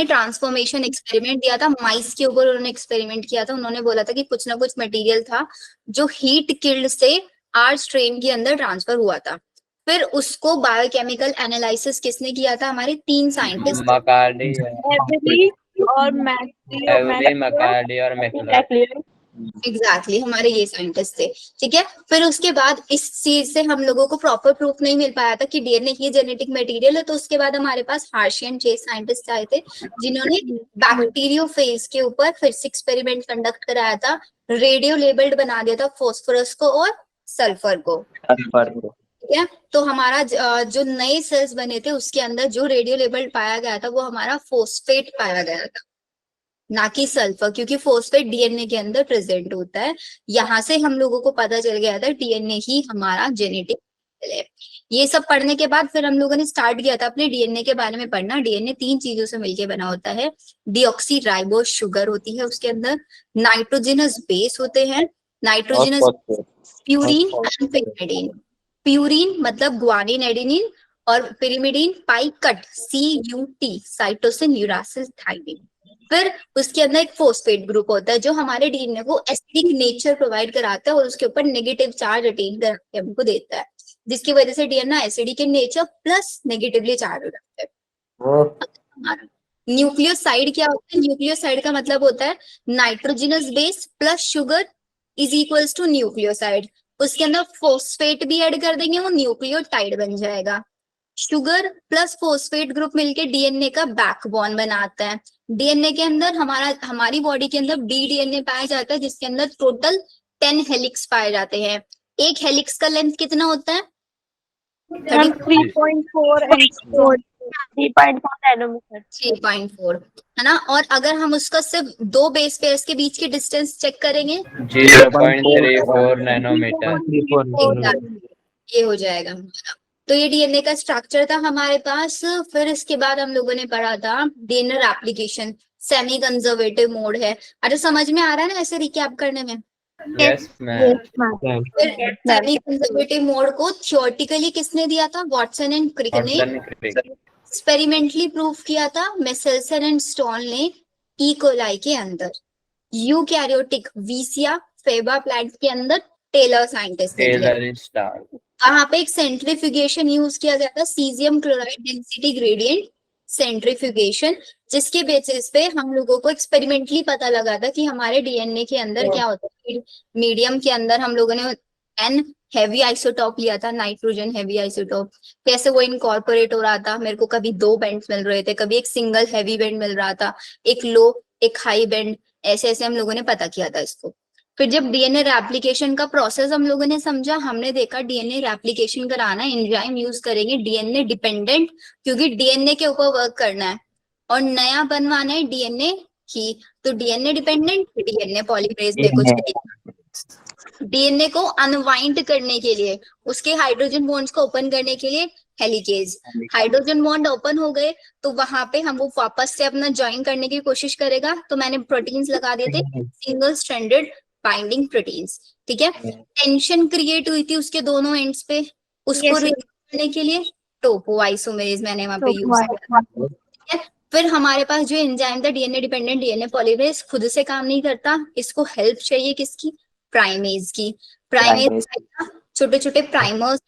Transformation experiment दिया था, माइस के ऊपर उन्होंने एक्सपेरिमेंट किया था। उन्होंने बोला था कि कुछ ना कुछ मटेरियल था जो हीट किल्ड से आर स्ट्रेन के अंदर ट्रांसफर हुआ था। फिर उसको बायोकेमिकल एनालिसिस किसने किया था? हमारे 3 साइंटिस्ट, मकार्डी और मकार्डी और मैकलर। एग्जैक्टली हमारे ये साइंटिस्ट थे। ठीक है, फिर उसके बाद इस चीज से हम लोगों को प्रॉपर प्रूफ नहीं मिल पाया था कि डीएनए ही जेनेटिक मटेरियल है, तो उसके बाद हमारे पास हार्शी एंड चेस साइंटिस्ट आए थे जिन्होंने बैक्टीरियोफेज के ऊपर फिर से एक्सपेरिमेंट कंडक्ट कराया था, रेडियो लेबल्ड बना दिया था फास्फोरस को और सल्फर को। ठीक है, तो हमारा जो नए सेल्स बने थे उसके अंदर जो रेडियो लेबल्ड पाया गया था वो हमारा फोस्फेट पाया गया था, ना कि सल्फर, क्योंकि फोस्फेट डीएनए के अंदर प्रेजेंट होता है। यहाँ से हम लोगों को पता चल गया था डीएनए ही हमारा जेनेटिक है। ये सब पढ़ने के बाद फिर हम लोगों ने स्टार्ट किया था अपने डीएनए के बारे में पढ़ना। डीएनए 3 चीजों से मिलकर बना होता है। डीऑक्सी राइबोस शुगर होती है उसके अंदर, नाइट्रोजनस बेस होते हैं, nitrogenous purine and pyrimidine. Purine मतलब ग्वानिन एडेनिन, और पिरिमिडीन पाइकट CUT साइटोसिन यूरासिल थाइमिन। फिर उसके अंदर एक फोस्फेट ग्रुप होता है जो हमारे डीएनए को एसिडिक नेचर प्रोवाइड कराता है और उसके ऊपर नेगेटिव चार्ज अटेन करके हमको देता है, जिसकी वजह से DNA acidic in nature plus negatively charge हो जाता है। न्यूक्लियोसाइड क्या होता है? न्यूक्लियोसाइड का मतलब होता है nitrogenous base plus sugar is equals to nucleoside. उसके अंदर फोस्फेट भी ऐड कर देंगे, वो न्यूक्लियोटाइड बन जाएगा। शुगर प्लस फोस्फेट ग्रुप मिलके डीएनए का बैकबोन बनाता है। डीएनए के अंदर हमारी बॉडी के अंदर डीएनए पाया जाता है जिसके अंदर टोटल 10 हेलिक्स पाए जाते हैं। एक हेलिक्स का लेंथ कितना होता है? 3.4 है ना। और अगर हम उसका सिर्फ 2 बेस पेयर्स के बीच की डिस्टेंस चेक करेंगे 0.34 नैनोमीटर, ये हो जाएगा हमारा। तो ये डीएनए का स्ट्रक्चर था हमारे पास। फिर इसके बाद हम लोगों ने पढ़ा था DNA application, semi conservative mode है। अच्छा, समझ में आ रहा है ना ऐसे रिकैप करने में? Yes ma'am. Semi conservative mode को थियोरेटिकली किसने दिया था? वॉटसन एंड क्रिक ने। एक्सपेरिमेंटली प्रूव किया था मेसेल्सन एंड स्टॉल ने ई कोलाई के अंदर। यूकैरियोटिक वीसिया फेबा प्लांट के अंदर टेलर साइंटिस्ट ने। वहां पे एक सेंट्रीफ्यूगेशन यूज किया गया था, caesium chloride density gradient centrifugation, जिसके बेसिस पे हम लोगों को एक्सपेरिमेंटली पता लगा था कि हमारे डीएनए के अंदर क्या होता है। मीडियम के अंदर हम लोगों ने एन हैवी आइसोटॉप लिया था, नाइट्रोजन हैवी आइसोटॉप। कैसे वो इनकॉर्पोरेट हो रहा था? मेरे को कभी 2 बेंड्स मिल रहे थे, कभी एक सिंगल हैवी बेंड मिल रहा था, एक लो एक हाई बेंड, ऐसे ऐसे हम लोगों ने पता किया था इसको। फिर जब डीएनए रेप्लिकेशन का प्रोसेस हम लोगों ने समझा, हमने देखा डीएनए रेप्लिकेशन कराना है, एंजाइम यूज करेंगे डीएनए डिपेंडेंट, क्योंकि डीएनए के ऊपर वर्क करना है और नया बनवाना है डीएनए ही। तो डीएनए डिपेंडेंट डीएनए पॉलीमरेज में कुछ डीएनए को अनवाइंड करने के लिए, उसके हाइड्रोजन बॉन्ड्स को ओपन करने के लिए हेलिकेज। हाइड्रोजन बॉन्ड ओपन हो गए तो वहां पे हम वो वापस से अपना ज्वाइन करने की कोशिश करेगा। तो मैंने प्रोटीन्स लगा दिए थे, सिंगल स्ट्रैंडेड बाइंडिंग प्रोटीन्स। ठीक है, टेंशन क्रिएट हुई थी उसके दोनों एंड्स पे, उसको करने के लिए टोपो आइसोमेरेज मैंने वहां पे यूज किया। ठीक है, फिर हमारे पास जो एंजाइम था डीएनए डिपेंडेंट डीएनए पॉलीमरेज खुद से काम नहीं करता, इसको हेल्प चाहिए किसकी? प्राइमेज की। प्राइमेज छोटे छोटे प्राइमर्स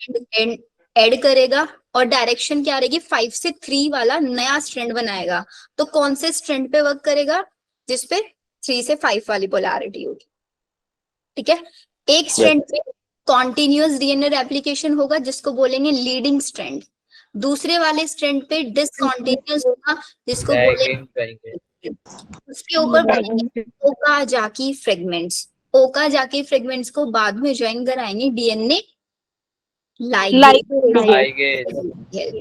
ऐड करेगा और डायरेक्शन क्या रहेगी? 5 से 3 वाला नया स्ट्रैंड बनाएगा। तो कौन से स्ट्रैंड पे वर्क करेगा? जिसपे 3 से 5 वाली पोलैरिटी होगी। ठीक है, एक स्ट्रैंड पे कॉन्टिन्यूअस डीएनए रेप्लिकेशन होगा जिसको बोलेंगे लीडिंग स्ट्रैंड। दूसरे वाले स्ट्रैंड पे डिसकॉन्टिन्यूअस होगा जिसको बोलेंगे, उसके ऊपर ओकाजाकी फ्रेगमेंट्स। ओकाजाकी फ्रेगमेंट्स को बाद में ज्वाइन कराएंगे डीएनए लाइगेज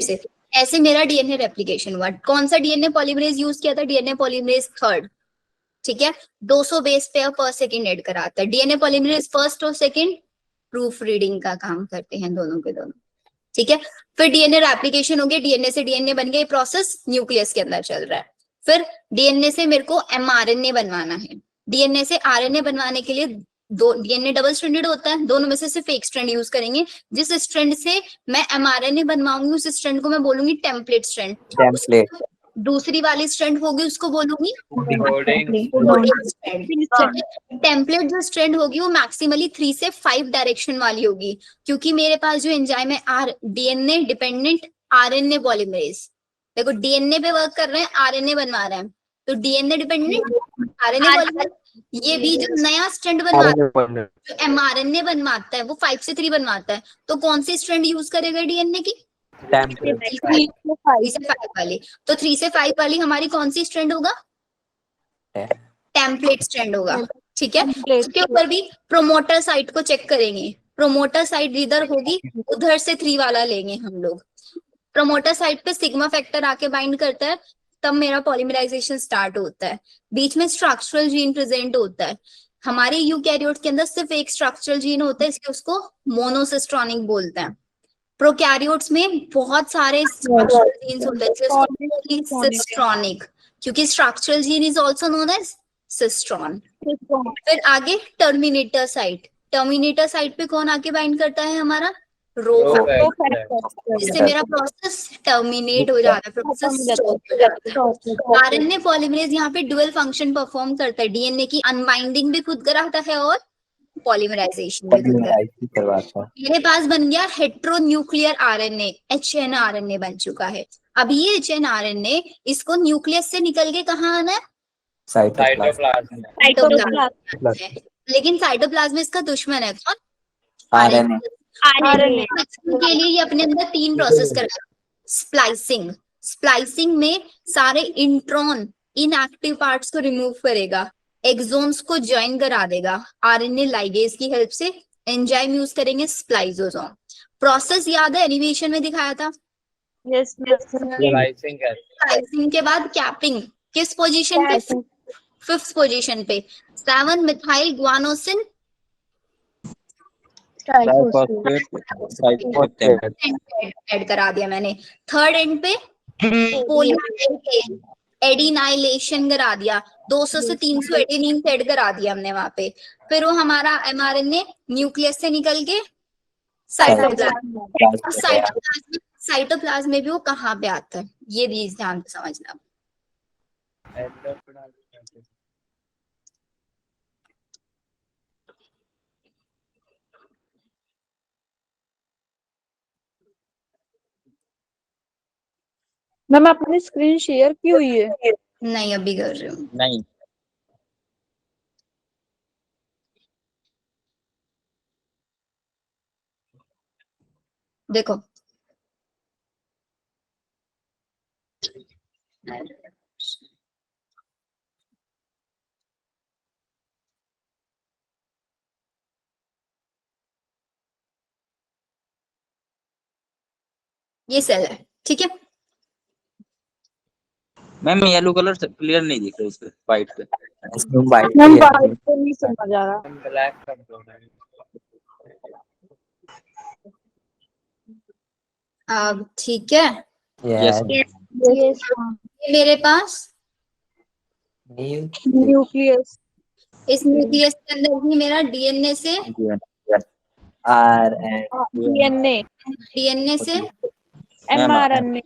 से। ऐसे मेरा डीएनए रेप्लिकेशन हुआ। कौन सा डीएनए पॉलीमरेज यूज किया था? DNA polymerase 3rd। ठीक है, 200 बेस पेयर पर सेकंड ऐड कराता है। डीएनए पॉलीमरेज 1st और 2nd प्रूफ रीडिंग का काम करते हैं दोनों के दोनों। ठीक है, फिर डीएनए रेप्लिकेशन हो गया, डीएनए से डीएनए बन गया, प्रोसेस न्यूक्लियस के अंदर चल रहा है। फिर डीएनए से मेरे को एमआरएनए बनवाना है। डीएनए से आरएनए बनवाने के लिए दो डीएनए डबल स्ट्रैंडेड होता है, दोनों में से सिर्फ एक स्ट्रैंड यूज करेंगे। जिस स्ट्रैंड से मैं एमआरएनए बनवाऊंगी उस स्ट्रैंड को मैं बोलूंगी टेम्पलेट स्ट्रैंड। दूसरी वाली स्ट्रैंड होगी उसको बोलूंगी कोडिंग स्ट्रैंड। टेम्पलेट जो स्ट्रैंड होगी वो मैक्सिमली 3 से 5 डायरेक्शन वाली होगी, क्योंकि मेरे पास जो एंजाइम है are DNA dependent RNA polymerase, देखो डीएनए पे वर्क कर रहे हैं, आरएनए बनवा रहे हैं, तो डीएनए डिपेंडेंट आरएनए पॉलीमरेज। ये भी जो नया स्ट्रैंड बनवाता है, जो एमआरएनए बनवाता है, वो 5 से 3 बनवाता है, तो कौन सी स्ट्रैंड यूज करेगा डीएनए की? 3 से 5 वाली। तो 3 से 5 वाली हमारी कौन सी स्ट्रैंड होगा? टेम्पलेट स्ट्रैंड होगा। ठीक है, उसके ऊपर भी प्रोमोटर साइट को चेक करेंगे, प्रोमोटर साइट इधर होगी, उधर से 3 वाला लेंगे हम लोग। प्रोमोटर साइट पे सिग्मा फैक्टर आके बाइंड करता है, तब मेरा पॉलीमराइजेशन स्टार्ट होता है। बीच में स्ट्रक्चरल जीन प्रेजेंट होता है। हमारे यूकैरियोट के अंदर सिर्फ एक स्ट्रक्चरल जीन होता है, इसलिए उसको मोनोसिस्ट्रॉनिक बोलते हैं। प्रोकैरियोट्स में बहुत सारे स्ट्रक्चरल जीन्स होते हैं, सिस्ट्रॉनिक, क्योंकि structural gene is also known as cistron. फिर आगे टर्मिनेटर साइट, टर्मिनेटर साइट पे कौन आके बाइंड करता है? हमारा रो फैक्टर, जिससे मेरा प्रोसेस टर्मिनेट हो जाता है, प्रोसेस स्टॉप हो जाता है। आरएनए पॉलीमरेज यहाँ पे डुअल फंक्शन परफॉर्म करता है, डीएनए की अनबाइंडिंग भी खुद कराता है और पॉलीमराइजेशन भी खुद करवाता है। मेरे पास बन गया हेट्रोन्यूक्लियर आरएनए, एचएनआरएनए बन चुका है। अब ये एचएनआरएनए इसको न्यूक्लियस से निकल के कहाँ आना है? साइटोप्लाज्म। लेकिन साइटोप्लाज्म में इसका दुश्मन है कौन? आरएनए। के लिए ये अपने अंदर 3 प्रोसेस करेगा। स्प्लाइसिंग, स्प्लाइसिंग में सारे इंट्रॉन इनएक्टिव पार्ट्स को रिमूव करेगा, एक्सोन्स को ज्वाइन करा देगा। आरएनए लाइगेज की हेल्प से एंजाइम यूज करेंगे स्प्लाइसोसोम। प्रोसेस याद है, एनिमेशन में दिखाया था? यस स्प्लाइसिंग के बाद कैपिंग, किस पोजीशन पे? 5th पोजीशन पे। 7 मिथाइल ग्वानोसिन ऐड करा दिया मैंने। 3rd एंड पे एडिनाइलेशन करा दिया, 200 से 300 एडेनिन ऐड करा दिया हमने वहां पे। फिर वो हमारा एमआरएनए न्यूक्लियस से निकल के साइटोप्लाज्म, साइटोप्लाज्म में भी वो कहाँ पे आता है, ये भी ध्यान से समझना। मैम आपने स्क्रीन शेयर की हुई है? नहीं, अभी कर रही हूँ। नहीं, देखो ये सेल है, ठीक है। मैम येलो कलर क्लियर नहीं दिख रहा, इस पे व्हाइट पे। मैम बाहर तो नहीं समझ आ रहा। ब्लैक कर दो। अब ठीक है, यस। यस मेरे पास न्यूक्लियस, इस न्यूक्लियस के अंदर भी मेरा डीएनए से डीएनए, डीएनए से एमआरएनए,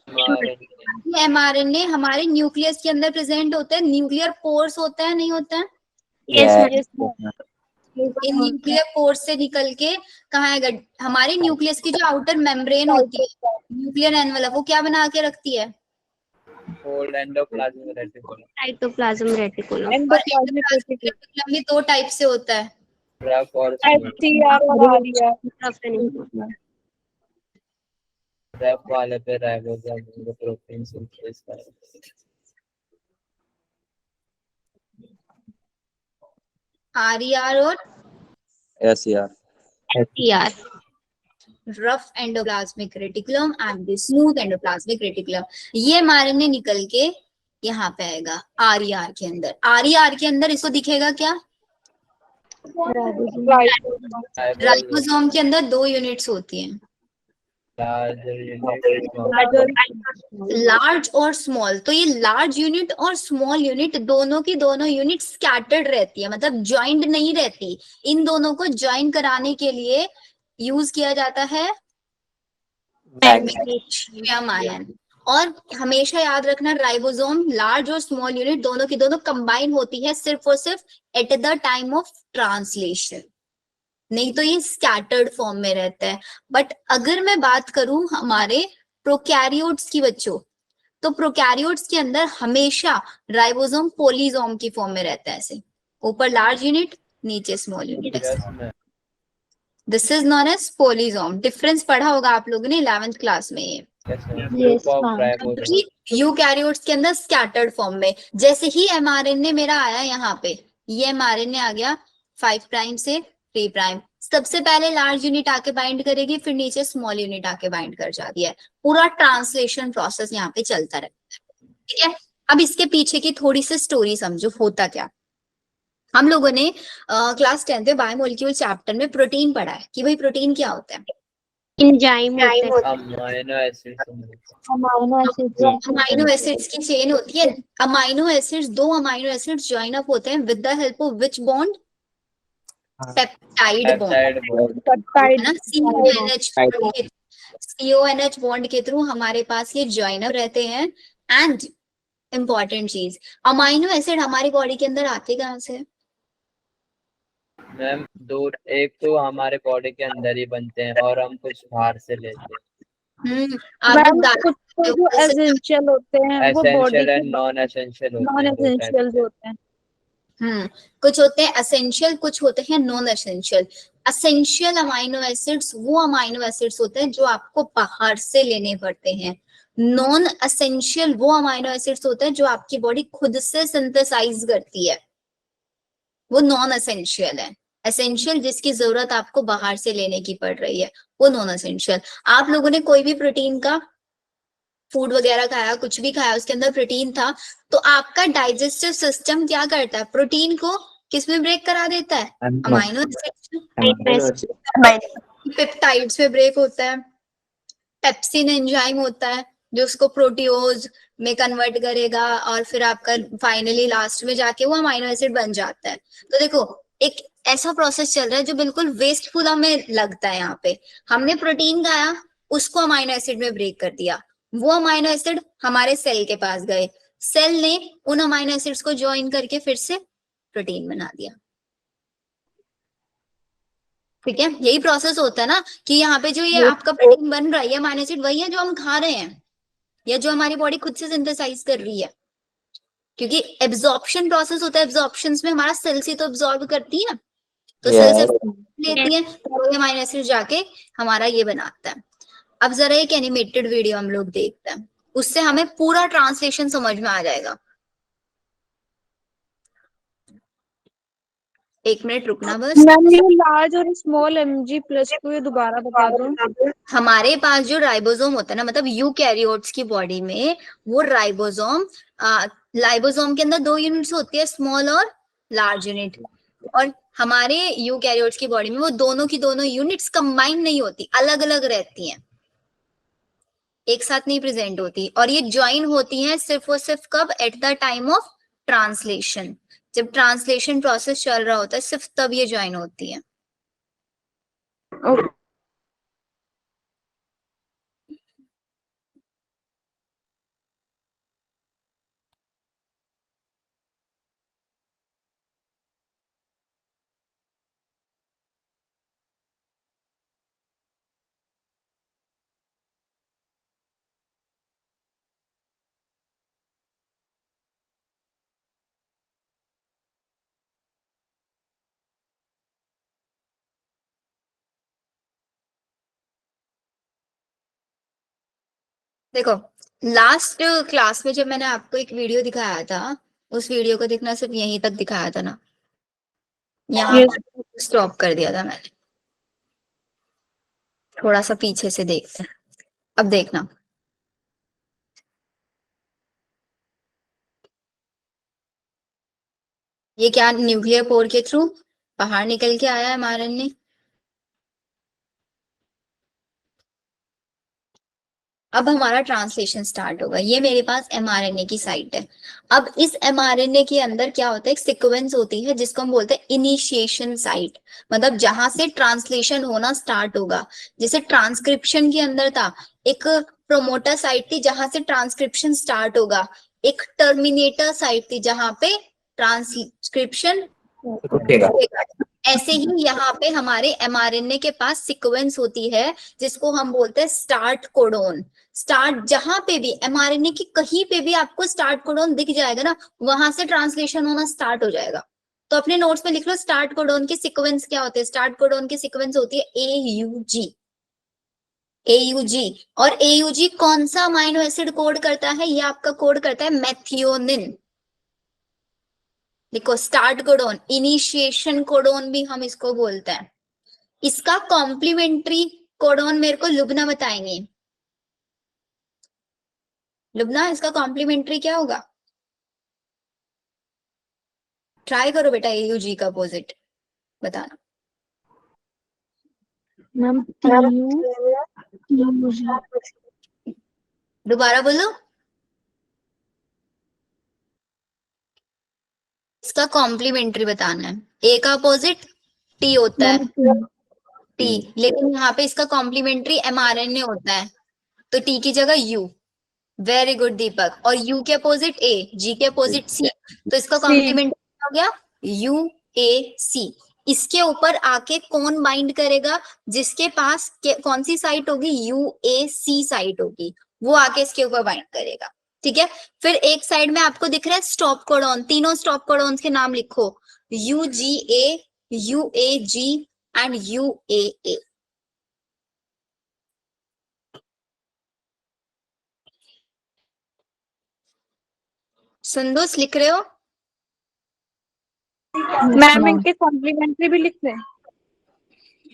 एमआरएनए हमारे न्यूक्लियस के अंदर प्रेजेंट होते हैं। न्यूक्लियर पोर्स होता है, नहीं होता है? यस इन न्यूक्लियर पोर्स से निकल के कहाँ आएगा? हमारे न्यूक्लियस की जो आउटर मेम्ब्रेन होती है, न्यूक्लियर एनवेलप, वो क्या बना के रखती है? Endoplasmic reticulum. Cytoplasm reticulum. Endoplasmic reticulum, reticulum भी 2 टाइप से होता है, रफ और एचटीआर और आरईआर। रफ वाले पे राइबोसोम प्रोटीन सिंथेसिस करते हैं। आरईआर और यस यार। Rough endoplasmic reticulum and the smooth endoplasmic reticulum. ये एमआरएनए निकल के यहाँ पे आएगा आरईआर के अंदर। आरईआर के अंदर इसको दिखेगा क्या? राइबोसोम के अंदर 2 यूनिट्स होती हैं, लार्ज और स्मॉल। तो ये लार्ज यूनिट और स्मॉल यूनिट दोनों की दोनों यूनिट स्कैटर्ड रहती है, मतलब ज्वाइंट नहीं रहती। इन दोनों को ज्वाइन कराने के लिए यूज किया जाता है मैग्नीशियम आयन। और हमेशा याद रखना राइबोसोम लार्ज और स्मॉल यूनिट दोनों की दोनों कंबाइन होती है सिर्फ और सिर्फ at the time of translation, नहीं तो ये स्कैटर्ड फॉर्म में रहता है। बट अगर मैं बात करूं हमारे प्रोकैरियोट्स की बच्चों, तो प्रोकैरियोट्स के अंदर हमेशा राइबोसोम पॉलीसोम की फॉर्म में रहता है, ऐसे ऊपर लार्ज यूनिट नीचे small unit. Yes, ma'am. This is known as polysome. Difference पढ़ा होगा आप लोगों ने 11th क्लास में ये। Yes, ma'am. Yes, Group of ma'am. ribosomes. Eukaryotes के अंदर स्कैटर्ड फॉर्म में, जैसे ही एमआरएनए मेरा आया यहाँ पे, ये एमआरएनए आ गया 5 प्राइम से 3 प्राइम, सबसे पहले लार्ज यूनिट आके बाइंड करेगी, फिर नीचे स्मॉल यूनिट आके बाइंड कर जाती है। पूरा ट्रांसलेशन प्रोसेस यहाँ पे चलता रहता है, ठीक है। अब इसके पीछे की थोड़ी सी स्टोरी समझो, होता क्या। हम लोगों ने क्लास 10 में बायोमोलिक्यूल चैप्टर में प्रोटीन पढ़ा है कि भाई प्रोटीन क्या होता है। एंजाइम होते हैं। Amino acids. Amino acid amino acids की चेन होती है। Amino acids, 2 amino acids join up होते हैं with the help of which bond, peptide bond, Peptide bond. है पेप्टाइड ना। CONH बॉन्ड के थ्रू हमारे पास ये ज्वाइन अप रहते हैं। एंड इंपॉर्टेंट चीज, अमाइनो एसिड हमारी बॉडी के अंदर आते कहाँ से है? मैम दो, एक तो हमारे बॉडी के अंदर ही बनते हैं और हम कुछ बाहर से लेते हैं। आप मैम लोग कुछ तो जो एसेंशियल होते हैं वो बॉडी एसेंशियल के एंड नॉन एसेंशियल होते नॉन हैं, दो type एसेंशियल के। होते हैं। कुछ होते हैं एसेंशियल, कुछ होते हैं non essential. Essential amino acids वो अमाइनो एसिड्स होते हैं जो आपको बाहर से लेने पड़ते हैं। नॉन एसेंशियल वो अमाइनो एसिड्स होते हैं जो आपकी बॉडी खुद से सिंथेसाइज करती है, वो नॉन एसेंशियल है। एसेंशियल जिसकी जरूरत आपको बाहर से लेने की पड़ रही है, वो नॉन एसेंशियल। आप लोगों ने कोई भी प्रोटीन का फूड वगैरह खाया, कुछ भी खाया, उसके अंदर प्रोटीन था, तो आपका डाइजेस्टिव सिस्टम क्या करता है? प्रोटीन को किस में ब्रेक करा देता है? अमाइनो एसिड्स, पेप्टाइड्स में ब्रेक होता है। पेप्सिन एंजाइम होता है जो उसको प्रोटियोज में कन्वर्ट करेगा और फिर आपका फाइनली लास्ट में जाके वो अमाइनो एसिड बन जाता है। तो देखो एक ऐसा प्रोसेस चल रहा है जो बिल्कुल वेस्टफुल हमें लगता है। यहाँ पे हमने प्रोटीन खाया, उसको अमाइनो एसिड में ब्रेक कर दिया, वो अमाइनो एसिड हमारे सेल के पास गए, सेल ने उन अमाइनो एसिड्स को ज्वाइन करके फिर से प्रोटीन बना दिया। ठीक है, यही प्रोसेस होता है ना कि यहाँ पे जो ये आपका प्रोटीन बन रहा है, ये अमाइनो एसिड वही है जो हम खा रहे हैं या जो हमारी बॉडी खुद से सिंथेसाइज कर रही है। क्योंकि एब्जॉर्प्शन प्रोसेस होता है, एब्जॉर्प्शन में हमारा सेल से तो एब्जॉर्ब करती है, तो सेल से लेती है, तो अमाइनो एसिड जाके हमारा ये बनाता है। अब जरा एक एनिमेटेड वीडियो हम लोग देखते हैं, उससे हमें पूरा ट्रांसलेशन समझ में आ जाएगा। एक मिनट रुकना बस। मैम ये लार्ज और स्मॉल mg प्लस को ये दोबारा बता दो। हमारे पास जो राइबोसोम होता है ना, मतलब यूकैरियोट्स की बॉडी में वो राइबोसोम, राइबोसोम के अंदर 2 यूनिट्स होती है, स्मॉल और लार्ज यूनिट। और हमारे यूकैरियोट्स की बॉडी में वो दोनों की दोनों यूनिट्स कंबाइन नहीं होती, अलग अलग रहती हैं, एक साथ नहीं प्रेजेंट होती। और ये ज्वाइन होती हैं सिर्फ और सिर्फ कब? At the time of translation. जब ट्रांसलेशन प्रोसेस चल रहा होता है सिर्फ तब ये ज्वाइन होती है। देखो लास्ट क्लास में जब मैंने आपको एक वीडियो दिखाया था, उस वीडियो को देखना, सिर्फ यहीं तक दिखाया था ना, यहाँ स्टॉप कर दिया था मैंने। थोड़ा सा पीछे से देखते हैं, अब देखना। ये क्या न्यूक्लियर पोर के थ्रू बाहर निकल के आया है mRNA। अब हमारा ट्रांसलेशन स्टार्ट होगा। ये मेरे पास mRNA की साइट है। अब इस mRNA के अंदर क्या होता है? एक सीक्वेंस होती है जिसको हम बोलते हैं इनिशिएशन साइट, मतलब जहां से ट्रांसलेशन होना स्टार्ट होगा। जैसे ट्रांसक्रिप्शन के अंदर था, एक प्रोमोटर साइट थी जहां से ट्रांसक्रिप्शन स्टार्ट होगा, एक टर्मिनेटर साइट थी जहां पे ट्रांसक्रिप्शन रुकेगा। ऐसे ही यहाँ पे हमारे एमआरएनए के पास सीक्वेंस होती है जिसको हम बोलते हैं स्टार्ट कोडोन। स्टार्ट जहां पे भी एमआरएनए की कहीं पे भी आपको स्टार्ट कोडोन दिख जाएगा ना, वहां से ट्रांसलेशन होना स्टार्ट हो जाएगा। तो अपने नोट्स में लिख लो स्टार्ट कोडोन के सीक्वेंस क्या होते हैं। स्टार्ट कोडोन की सीक्वेंस होती है AUG। AUG और AUG कौन सा अमाइनो एसिड कोड करता है? ये आपका कोड करता है मेथियोनिन। देखो स्टार्ट कोडोन, इनिशिएशन कोडोन भी हम इसको बोलते हैं। इसका कॉम्प्लीमेंट्री कोडोन मेरे को लुबना बताएंगे। लुबना, इसका कॉम्प्लीमेंट्री क्या होगा? ट्राई करो बेटा AUG का अपोजिट बताना। मैम दोबारा बोलो। इसका कॉम्प्लीमेंट्री बताना है। ए का अपोजिट टी होता है, टी, लेकिन यहाँ पे इसका कॉम्प्लीमेंट्री mRNA होता है, तो टी की जगह यू। वेरी गुड दीपक। और यू के अपोजिट ए, जी के अपोजिट सी, तो इसका कॉम्प्लीमेंट्री हो गया UAC। इसके ऊपर आके कौन बाइंड करेगा? जिसके पास कौन सी साइट होगी? UAC साइट होगी, वो आके इसके ऊपर बाइंड करेगा। ठीक है, फिर एक साइड में आपको दिख रहा है स्टॉप कोडॉन। तीनों स्टॉप कोडॉन के नाम लिखो, UGA, UAG and UAA। Santhosh लिख रहे हो? मैम इनके कॉम्प्लीमेंट्री भी लिख दें?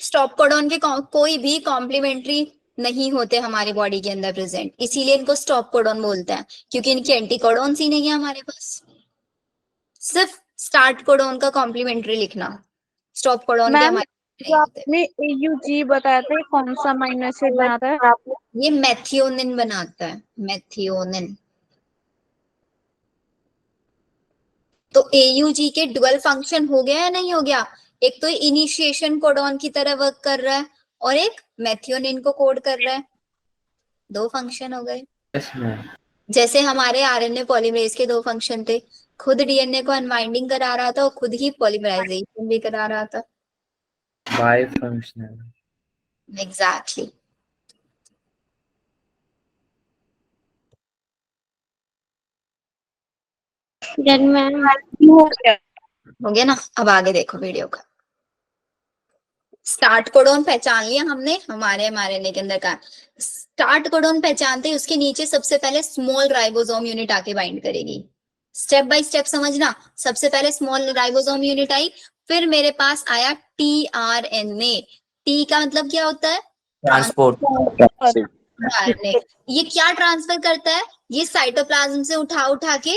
स्टॉप कोडॉन के कोई भी कॉम्प्लीमेंट्री नहीं होते हमारी बॉडी के अंदर प्रेजेंट, इसीलिए इनको स्टॉप कोडॉन बोलते हैं, क्योंकि इनके एंटी कोडॉन्स ही नहीं है हमारे पास। सिर्फ स्टार्ट कोडॉन का कॉम्प्लीमेंट्री लिखना, स्टॉप कोडॉन के मैम हमारे जो आपने AUG बताया था, ये कौन सा अमाइनो एसिड बनाता है? ये मेथियोनिन बनाता है, मेथियोनिन। तो AUG के डुअल फंक्शन हो गया या नहीं हो गया? एक तो इनिशिएशन कोडॉन की तरह वर्क कर रहा है और एक मेथियोनिन को कोड कर रहा है। दो फंक्शन हो गए। जैसे हमारे RNA पॉलीमरेज के दो फंक्शन थे, खुद DNA को अनवाइंडिंग करा रहा था और खुद ही पॉलीमराइजेशन भी करा रहा था। Bifunctional. Exactly. Done ma'am. हो गया ना? अब आगे देखो वीडियो का। स्टार्ट कोडॉन पहचान लिया हमने हमारे mRNA के अंदर का। स्टार्ट कोडॉन पहचानते ही उसके नीचे सबसे पहले स्मॉल राइबोसोम यूनिट आके बाइंड करेगी। स्टेप बाय स्टेप समझना। सबसे पहले स्मॉल राइबोसोम यूनिट आई, फिर मेरे पास आया tRNA। टी का मतलब क्या होता है? ट्रांसपोर्ट। RNA। ये क्या ट्रांसफर करता है? ये साइटोप्लाज्म से उठा के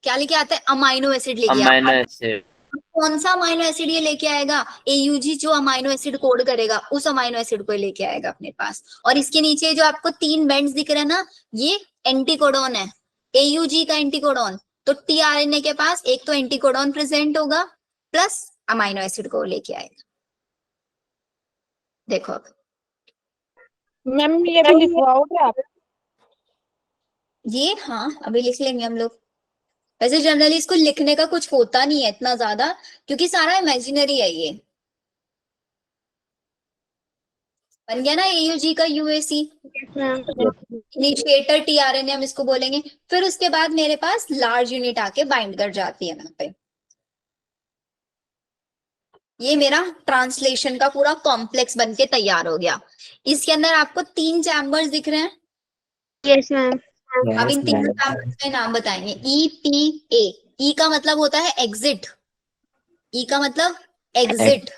क्या लेके आता है? अमाइनो एसिड लेके आता है। Amino acid. कौन सा अमाइनो एसिड ये लेके आएगा? AUG जो अमाइनो एसिड कोड करेगा उस अमाइनो एसिड को लेके आएगा अपने पास। और इसके नीचे जो आपको 3 बेंड्स दिख रहे हैं ना, ये एंटीकोडॉन है, AUG का एंटीकोडॉन। तो tRNA के पास एक तो एंटीकोडॉन प्रेजेंट होगा प्लस अमाइनो एसिड को लेके आएगा। देखो अब मैम ये भी लिखवाओगे आप? ये, हाँ अभी लिख लेंगे हम लोग। वैसे जनरली इसको लिखने का कुछ होता नहीं है इतना ज्यादा, क्योंकि सारा इमेजिनरी है। ये बन गया ना AUG का UAC। इनिशिएटर tRNA हम इसको बोलेंगे। फिर उसके बाद मेरे पास लार्ज यूनिट आके बाइंड कर जाती है यहाँ पे। ये मेरा ट्रांसलेशन का पूरा कॉम्प्लेक्स बनके तैयार हो गया। इसके अंदर आपको 3 चैम्बर्स दिख रहे हैं। Yes ma'am. अब इन 3 चैम्बर्स के नाम बताएंगे। EPA। E का मतलब होता है एग्जिट, E का मतलब exit,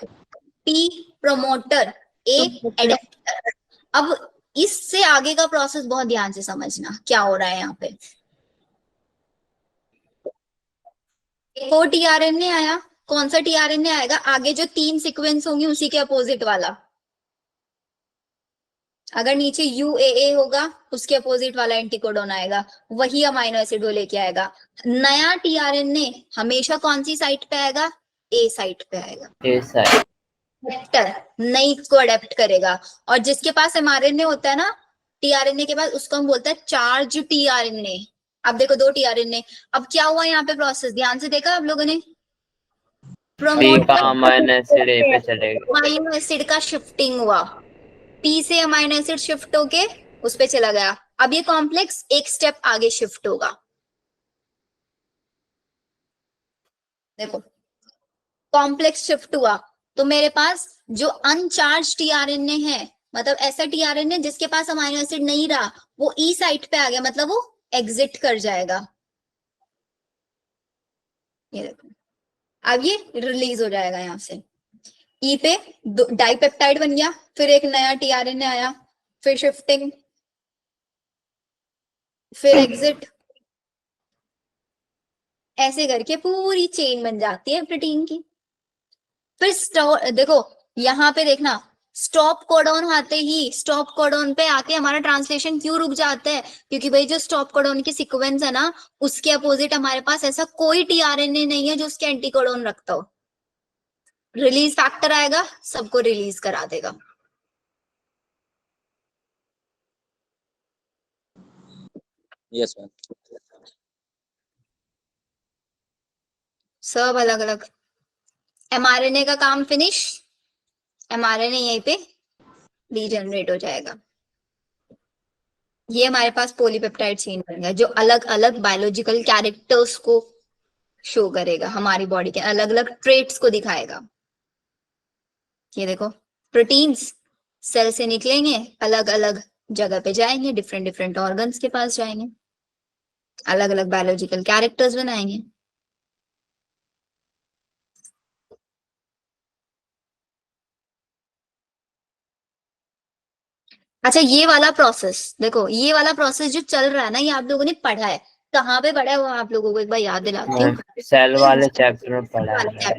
P promoter, A adapter. अब इससे आगे का प्रोसेस बहुत ध्यान से समझना क्या हो रहा है यहाँ पे। एक और tRNA आया। कौन सा tRNA आएगा? आगे जो 3 सीक्वेंस होंगी उसी के अपोजिट वाला। अगर नीचे UAA होगा उसके अपोजिट वाला एंटीकोडॉन आएगा, वही अमाइनो एसिड वो लेके आएगा। नया tRNA हमेशा कौन सी साइट पे आएगा? A साइट पे आएगा। ए साइड। नई को अडेप्ट करेगा। और जिसके पास mRNA होता है ना, टीआरएनए के बाद उसको हम बोलते हैं चार्ज टीआरएनए। अब देखो 2 टीआरएनए, अब क्या हुआ यहाँ पे प्रोसेस, ध्यान से देखा आप लोगों ने, पी का अमाइनो एसिड ए पे चलेगा, अमाइनो एसिड का शिफ्टिंग हुआ, पी से अमाइनो एसिड शिफ्ट होके उस पे चला गया। अब ये कॉम्प्लेक्स एक स्टेप आगे शिफ्ट होगा, देखो कॉम्प्लेक्स शिफ्ट हुआ तो मेरे पास जो अनचार्ज टीआरएनए है, मतलब ऐसा टीआरएनए जिसके पास अमाइनो एसिड नहीं रहा, वो ई साइट पे आ गया, मतलब वो एग्जिट कर जाएगा। ये देखो अब ये रिलीज हो जाएगा यहाँ से, ई पे डाइपेप्टाइड बन गया, फिर एक नया टीआरएनए आया, फिर शिफ्टिंग, फिर एग्जिट, ऐसे करके पूरी चेन बन जाती है प्रोटीन की। फिर देखो यहाँ पे देखना, स्टॉप कोडॉन आते ही, स्टॉप कोडॉन पे आके हमारा ट्रांसलेशन क्यों रुक जाता है, क्योंकि भाई जो स्टॉप कोडॉन की सीक्वेंस है ना, उसके अपोजिट हमारे पास ऐसा कोई टीआरएनए नहीं है जो उसके एंटी कोडॉन रखता हो। रिलीज फैक्टर आएगा, सबको रिलीज करा देगा। Yes ma'am. सब अलग अलग। एमआरएनए का काम फिनिश, एमआरएनए यहीं पे रीजनरेट हो जाएगा। ये हमारे पास पॉलीपेप्टाइड चेन बन गया जो अलग अलग बायोलॉजिकल कैरेक्टर्स को शो करेगा, हमारी बॉडी के अलग अलग ट्रेट्स को दिखाएगा। ये देखो प्रोटीन्स सेल से निकलेंगे, अलग अलग जगह पे जाएंगे, डिफरेंट डिफरेंट ऑर्गन्स के पास जाएंगे, अलग अलग बायोलॉजिकल कैरेक्टर्स बनाएंगे। अच्छा ये वाला प्रोसेस देखो, ये वाला प्रोसेस जो चल रहा है ना, ये आप लोगों ने पढ़ा है, कहाँ पे पढ़ा है वो आप लोगों को एक बार याद दिलाती हूँ। सेल वाले चैप्टर में पढ़ा है।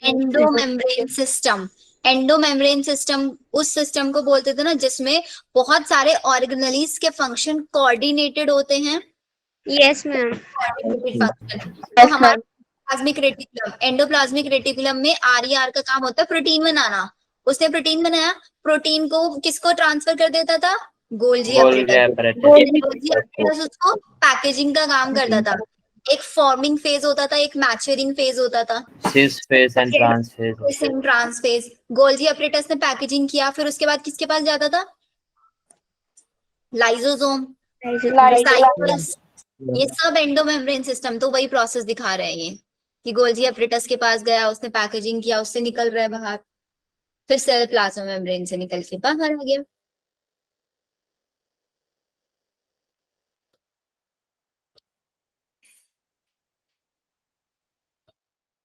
एंडोमेम्ब्रेन सिस्टम, एंडोमेम्ब्रेन सिस्टम उस सिस्टम को बोलते थे ना जिसमें बहुत सारे ऑर्गेनेलीज के फंक्शन कोऑर्डिनेटेड होते हैं। Yes ma'am. तो हमारा प्लाज्मिक रेटिकुलम, एंडोप्लाज्मिक रेटिकुलम में आर का काम होता है प्रोटीन बनाना। उसने प्रोटीन बनाया, प्रोटीन को किसको ट्रांसफर कर देता था, गोल्जी apparatus। गोल्जी apparatus उसको पैकेजिंग का काम करता था। एक फॉर्मिंग फेज होता था, एक मैच्योरिंग फेज होता था, cis phase and trans phase. Trans phase. Golgi apparatus ने पैकेजिंग किया, फिर उसके बाद किसके पास जाता था, लाइसोसोम, साइटोप्लाज्म। ये सब एंडोमेम्ब्रेन सिस्टम तो वही प्रोसेस दिखा रहे हैं ये, कि गोल्जी apparatus के पास गया, उसने पैकेजिंग किया, उससे निकल रहा है बाहर, फिर सेल प्लाज्मा मेम्ब्रेन से निकल के बाहर आ गया।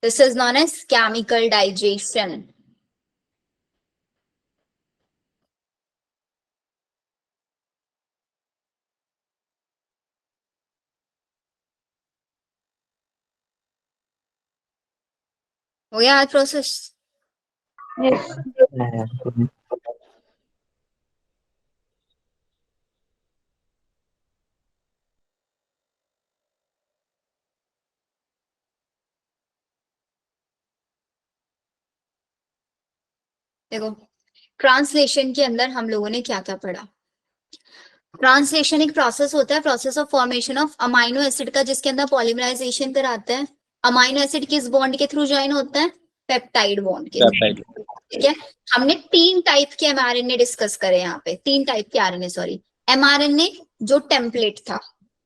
This is known as chemical digestion. हो गया आज प्रोसेस। देखो ट्रांसलेशन के अंदर हम लोगों ने क्या क्या पढ़ा। ट्रांसलेशन एक प्रोसेस होता है, process of formation of amino acid का, जिसके अंदर पॉलीमराइजेशन कराते हैं। अमाइनो एसिड किस बॉन्ड के थ्रू ज्वाइन होता है, पेप्टाइड बॉन्ड के थ्रू। ठीक है, हमने 3 टाइप के एमआरएनए डिस्कस करे यहाँ पे, 3 टाइप के आरएनए, सॉरी एमआरएनए जो टेम्पलेट था,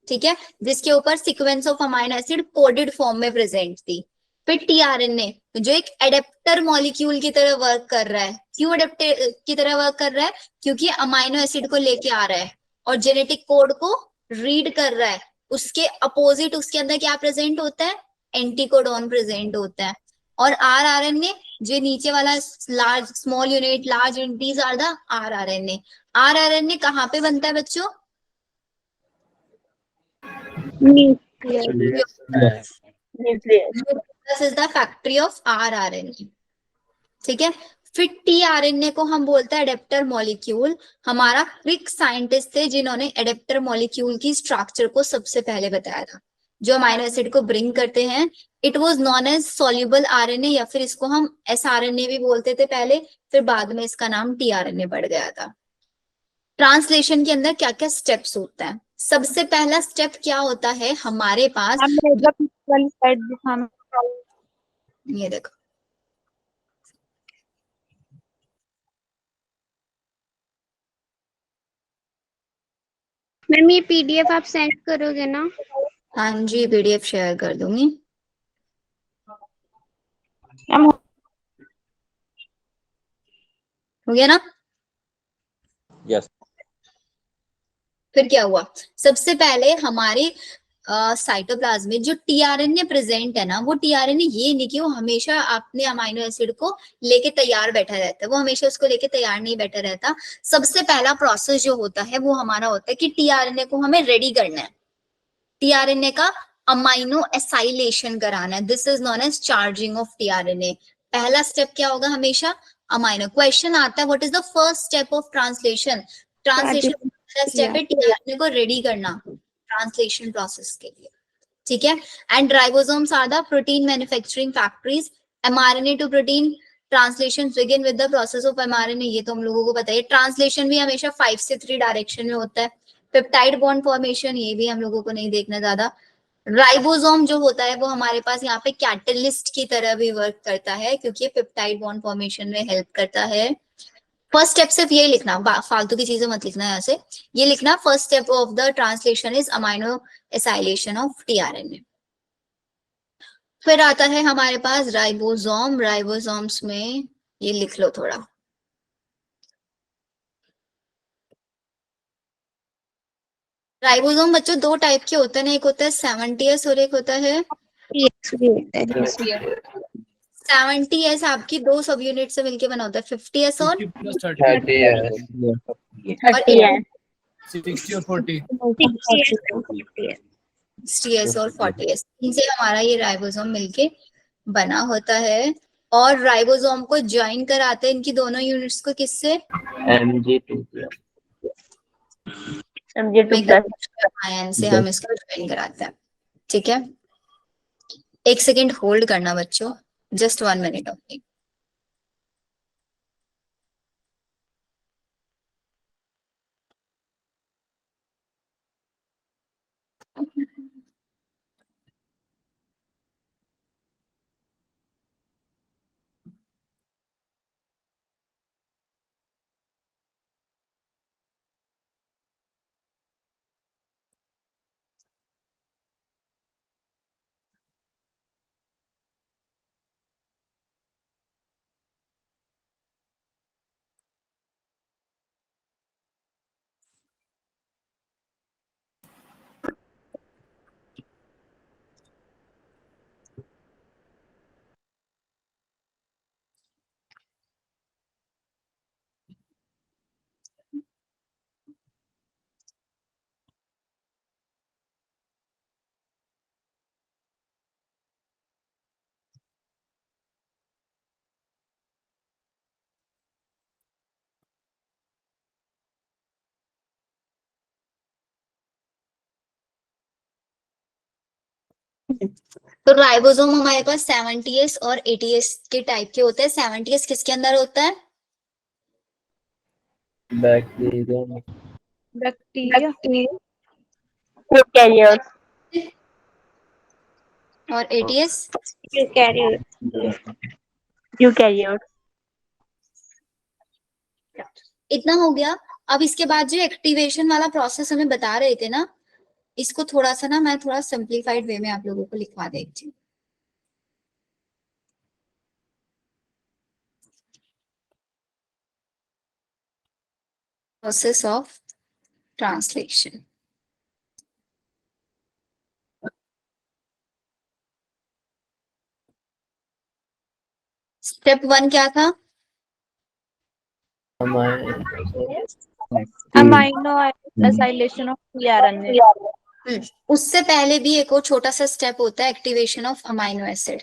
ठीक है, जिसके ऊपर sequence of amino acid coded form में प्रेजेंट थी। फिर टीआरएनए जो एक एडेप्टर मॉलिक्यूल की तरह वर्क कर रहा है। क्यों एडेप्टर की तरह वर्क कर रहा है, क्योंकि अमाइनो एसिड को लेके आ रहा है और जेनेटिक कोड को रीड कर रहा है। उसके अपोजिट उसके अंदर क्या प्रेजेंट होता है, एंटीकोडॉन प्रेजेंट होता है। और आरआरएनए जो नीचे वाला large small unit large unit, these are the rRNA. RRNA कहाँ पे बनता है बच्चों, this is the factory of rRNA. ठीक है, फिर टीआरएनए को हम बोलते हैं एडेप्टर मॉलिक्यूल। हमारा क्रिक साइंटिस्ट थे जिन्होंने एडेप्टर मॉलिक्यूल की स्ट्रक्चर को सबसे पहले बताया था, जो अमाइनो एसिड को ब्रिंग करते हैं। It was known as soluble RNA, या फिर इसको हम एसआरएनए भी बोलते थे पहले, फिर बाद में इसका नाम टीआरएनए पड़ गया था। ट्रांसलेशन के अंदर क्या क्या स्टेप्स होता है? सबसे पहला स्टेप क्या होता है हमारे पास? मैम मेरा पीछे वाली साइड दिखाना। ये देखो, मैम ये पीडीएफ आप सेंड करोगे ना? हाँ जी, पीडीएफ शेयर कर दूंगी। मैम हो गया ना? Yes. फिर क्या हुआ? सबसे पहले हमारे साइटोप्लाज्म में जो टीआरएनए प्रेजेंट है ना, वो टीआरएनए ये नहीं कि वो हमेशा अपने अमाइनो एसिड को लेके तैयार बैठा रहता है, वो हमेशा उसको लेके तैयार नहीं बैठा रहता। सबसे पहला प्रोसेस जो होता है वो हमारा होता है कि टीआरएनए को हमें रेडी करना है, टीआरएनए का अमाइनो एसाइलेशन कराना है। This is known as charging of tRNA. पहला स्टेप क्या होगा हमेशा? अमाइनो। क्वेश्चन आता है what is the first step of translation? Translation पहला स्टेप है टीआरएनए को रेडी करना ट्रांसलेशन प्रोसेस के लिए, ठीक है। And ribosomes are the protein manufacturing factories. MRNA to protein translation begin with the process of mRNA, ये तो हम लोगों को पता है। ट्रांसलेशन भी हमेशा 5 से 3 डायरेक्शन में होता है। पेप्टाइड बॉन्ड फॉर्मेशन, ये भी हम लोगों को नहीं देखना ज्यादा। राइबोसोम जो होता है वो हमारे पास यहाँ पे कैटलिस्ट की तरह भी वर्क करता है, क्योंकि ये पेप्टाइड बॉन्ड फॉर्मेशन में हेल्प करता है। फर्स्ट स्टेप सिर्फ ये लिखना, फालतू की चीजें मत लिखना यहाँ से। ये लिखना, first step of the translation is amino acylation of tRNA. फिर आता है हमारे पास राइबोसोम। राइबोसोम्स में ये लिख लो थोड़ा। राइबोसोम बच्चों 2 टाइप के होते हैं ना, एक होता है 70S और एक होता है Yes, भी होता है। 70S। आपकी 2 सब यूनिट से मिलके बना होता है 50S और 30 है। 30 है। 60 और 40। 60S और 40S, इनसे हमारा ये राइबोसोम मिलके बना होता है। और राइबोसोम को ज्वाइन कराते हैं इनकी दोनों यूनिट्स को किससे? Mg2+। आयन से हम इसको ज्वाइन कराते हैं, ठीक है। 1 सेकेंड होल्ड करना बच्चों, जस्ट 1 मिनट ओनली। तो राइबोसोम हमारे पास 70S और 80S के टाइप के होते हैं। 70S किसके अंदर होता है? बैक्टीरिया में। बैक्टीरिया। और 80S इतना हो गया। अब इसके बाद जो एक्टिवेशन वाला प्रोसेस हमें बता रहे थे ना, इसको थोड़ा सा ना मैं थोड़ा सिंप्लीफाइड वे में आप लोगों को लिखवा देती हूँ। Process of translation. स्टेप 1 क्या था? Amino acylation of tRNA. उससे पहले भी एक और छोटा सा स्टेप होता है, activation of amino acid.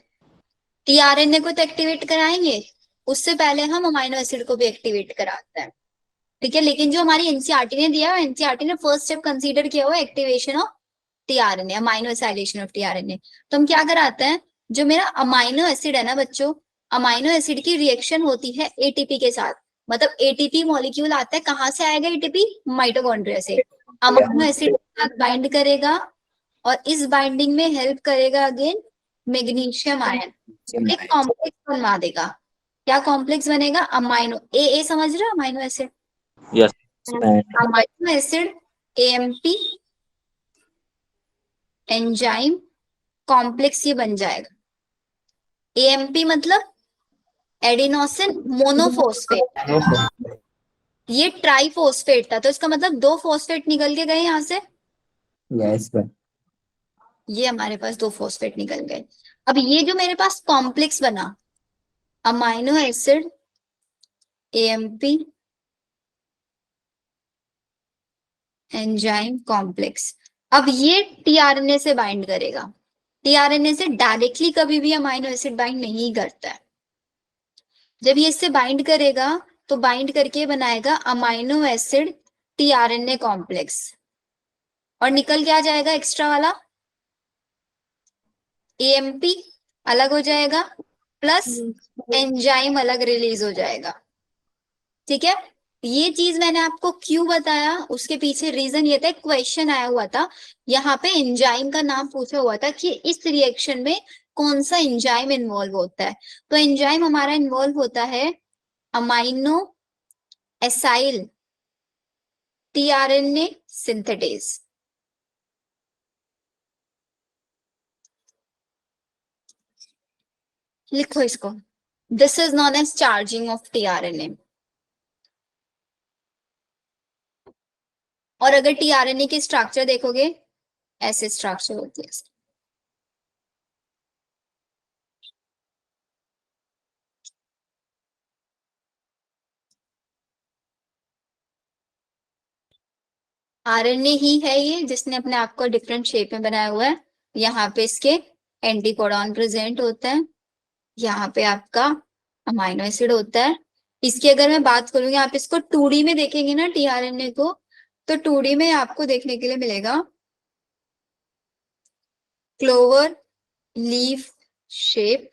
TRNA को तो एक्टिवेट कराएंगे, उससे पहले हम अमाइनो एसिड को भी एक्टिवेट कराते हैं, ठीक है। लेकिन जो हमारी एनसीईआरटी ने दिया, एनसीईआरटी ने फर्स्ट स्टेप कंसीडर किया हुआ activation of tRNA, amino acylation of tRNA. तो हम क्या कराते हैं, जो मेरा अमाइनो एसिड है ना बच्चों, अमाइनो एसिड की रिएक्शन होती है एटीपी के साथ। मतलब एटीपी मॉलिक्यूल आता है, कहाँ से आएगा एटीपी? माइटोकॉन्ड्रिया से। अमीनो एसिड के साथ बाइंड करेगा और इस बाइंडिंग में हेल्प करेगा अगेन मैग्नीशियम आयन, एक कॉम्प्लेक्स बनवा देगा। क्या कॉम्प्लेक्स बनेगा? अमाइनो ए समझ रहे हो? Amino acid, Yes. Amino acid AMP enzyme complex ये बन जाएगा। एएमपी मतलब एडिनोसिन मोनोफॉस्फेट, ये ट्राइफॉस्फेट था, तो इसका मतलब 2 फॉस्फेट निकल के गए यहाँ से। Yes, ma'am. ये हमारे पास 2 फॉस्फेट निकल गए। अब ये जो मेरे पास कॉम्प्लेक्स बना, amino acid AMP enzyme complex, अब ये टीआरएनए से बाइंड करेगा। टीआरएनए से डायरेक्टली कभी भी अमाइनो एसिड बाइंड नहीं करता है। जब ये इससे बाइंड करेगा तो बाइंड करके बनाएगा अमाइनो एसिड टीआरएनए कॉम्प्लेक्स, और निकल क्या जाएगा एक्स्ट्रा वाला? एएमपी अलग हो जाएगा प्लस एंजाइम अलग रिलीज हो जाएगा। ठीक है, ये चीज मैंने आपको क्यों बताया, उसके पीछे रीजन ये था, क्वेश्चन आया हुआ था यहाँ पे, एंजाइम का नाम पूछा हुआ था कि इस रिएक्शन में कौन सा एंजाइम इन्वॉल्व होता है। तो एंजाइम हमारा इन्वॉल्व होता है अमाइनो एसाइल टीआरएनए सिंथेटेज। लिखो इसको, this is known as charging of tRNA. और अगर टीआरएनए की स्ट्रक्चर देखोगे, ऐसे स्ट्रक्चर होती है। आरएनए ही है ये जिसने अपने आप को डिफरेंट शेप में बनाया हुआ है। यहाँ पे इसके एंटीकोडॉन प्रेजेंट होता है, यहाँ पे आपका अमाइनो एसिड होता है। इसकी अगर मैं बात करूंगी, आप इसको 2D में देखेंगे ना टीआरएनए को, तो 2D में आपको देखने के लिए मिलेगा क्लोवर लीफ शेप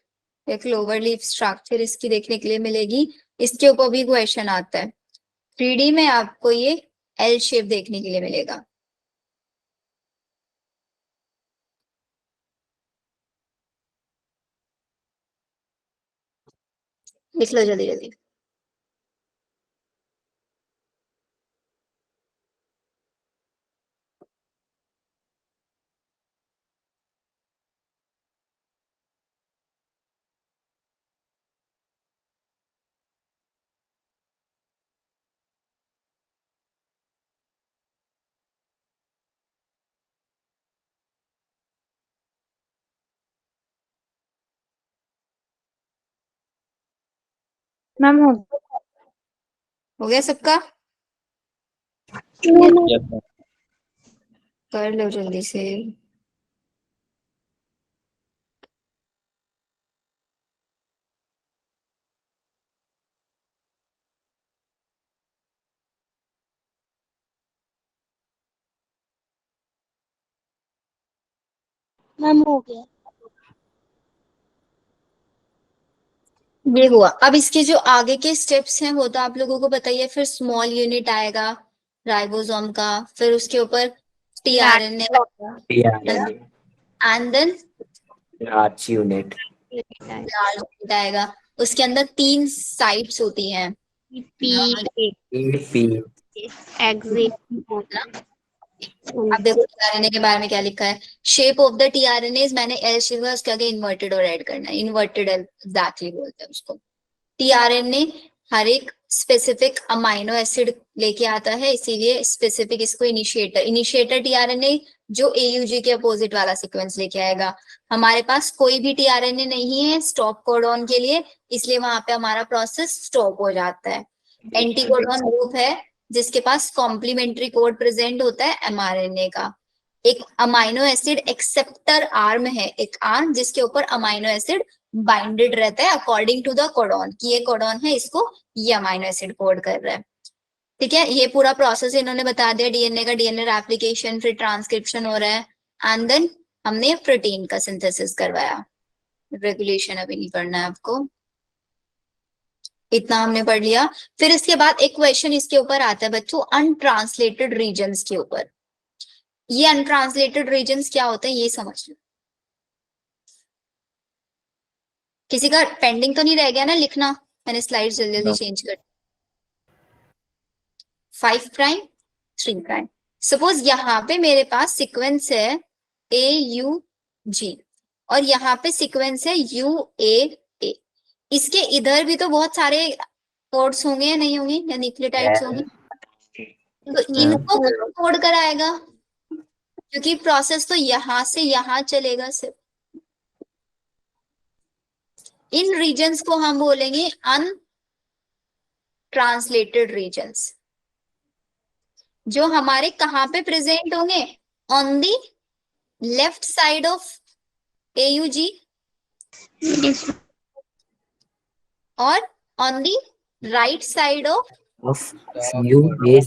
या क्लोवर लीफ स्ट्रक्चर इसकी देखने के लिए मिलेगी। इसके ऊपर भी क्वेश्चन आता है। 3D में आपको ये एल शेप देखने के लिए मिलेगा। लिख लो जल्दी जल्दी। मैम हो गया सबका? Yes, ma'am. कर लो जल्दी से। मैम हो गया। ये हुआ। अब इसके जो आगे के स्टेप्स हैं वो तो आप लोगों को बताइए। फिर स्मॉल यूनिट आएगा राइबोसोम का, फिर उसके ऊपर tRNA TRNA. And then Large unit. Large unit आएगा। उसके अंदर 3 साइट्स होती हैं। EP. एग्जिट। अब देखो टीआरएनए के बारे में क्या लिखा है। शेप ऑफ द टीआरएनए मैंने एल शेप का उसके आगे इन्वर्टेड और ऐड करना है। इन्वर्टेड एल एग्जैक्टली बोलते हैं उसको। टीआरएनए हर एक स्पेसिफिक अमाइनो एसिड लेके आता है, इसीलिए स्पेसिफिक इसको इनिशिएटर टीआरएनए जो एयूजी के अपोजिट वाला सीक्वेंस लेके आएगा। हमारे पास कोई भी टीआरएनए नहीं है स्टॉप कोडॉन के लिए, इसलिए वहां पे हमारा प्रोसेस स्टॉप हो जाता है। एंटीकोडॉन ग्रुप है जिसके पास कॉम्प्लीमेंट्री कोड प्रेजेंट होता है एमआरएनए का। एक अमाइनो एसिड एक्सेप्टर आर्म है, एक आर्म जिसके ऊपर अमाइनो एसिड बाइंडेड रहता है अकॉर्डिंग टू द कोडॉन, कि ये कोडॉन है, इसको ये अमाइनो एसिड कोड कर रहा है। ठीक है, ये पूरा प्रोसेस इन्होंने बता दिया। डीएनए का डीएनए रेप्लिकेशन, फिर ट्रांसक्रिप्शन हो रहा है, एंड देन हमने प्रोटीन का सिंथेसिस करवाया। रेगुलेशन अभी नहीं पढ़ना है आपको। इतना हमने पढ़ लिया। फिर इसके बाद एक क्वेश्चन इसके ऊपर आता है बच्चों, अनट्रांसलेटेड रीजन्स के ऊपर। ये अनट्रांसलेटेड रीजन्स क्या होते हैं ये समझ लो। किसी का पेंडिंग तो नहीं रह गया ना लिखना? मैंने स्लाइड जल्दी जल्दी चेंज कर। 5 प्राइम 3 प्राइम। सपोज यहाँ पे मेरे पास सीक्वेंस है AUG और यहाँ पे सीक्वेंस है UAA। इसके इधर भी तो बहुत सारे कोड्स होंगे या नहीं होंगे, या न्यूक्लियोटाइड्स होंगे, तो इनको कोड कराएगा क्योंकि प्रोसेस तो यहां से यहां चलेगा सिर्फ। इन रीजन्स को हम बोलेंगे अनट्रांसलेटेड रीजन्स, जो हमारे कहाँ पे प्रेजेंट होंगे? On the left side of AUG और on the right side of. of UAA.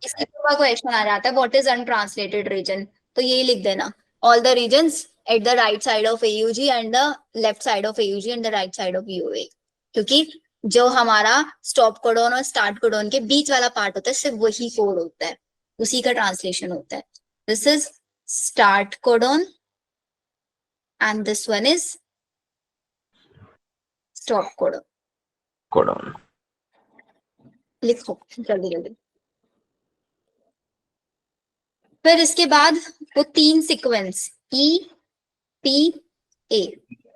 इसके ऊपर क्वेश्चन आ जाता है व्हाट इज अनट्रांसलेटेड रीजन, तो यही लिख देना, all the regions at the right side of AUG and the left side of AUG and the right side of UA। क्योंकि जो हमारा स्टॉप कोडॉन और स्टार्ट कोडॉन के बीच वाला पार्ट होता है सिर्फ वही कोड होता है, उसी का ट्रांसलेशन होता है। This is start codon and this one is stop codon. Codon. लिखो जल्दी जल्दी। फिर इसके बाद वो 3 सीक्वेंस EPA,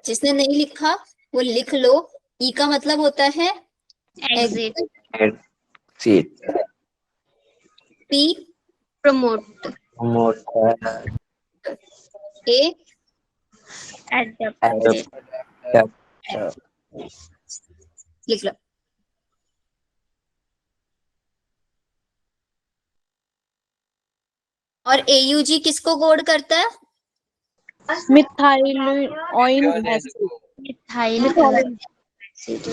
जिसने नहीं लिखा वो लिख लो। E का मतलब होता है Exit. Exit. P Promote. Motor. A Adapt. लिख लो। और AUG किसको कोड करता है? Methyl Eoin acid. Methyl.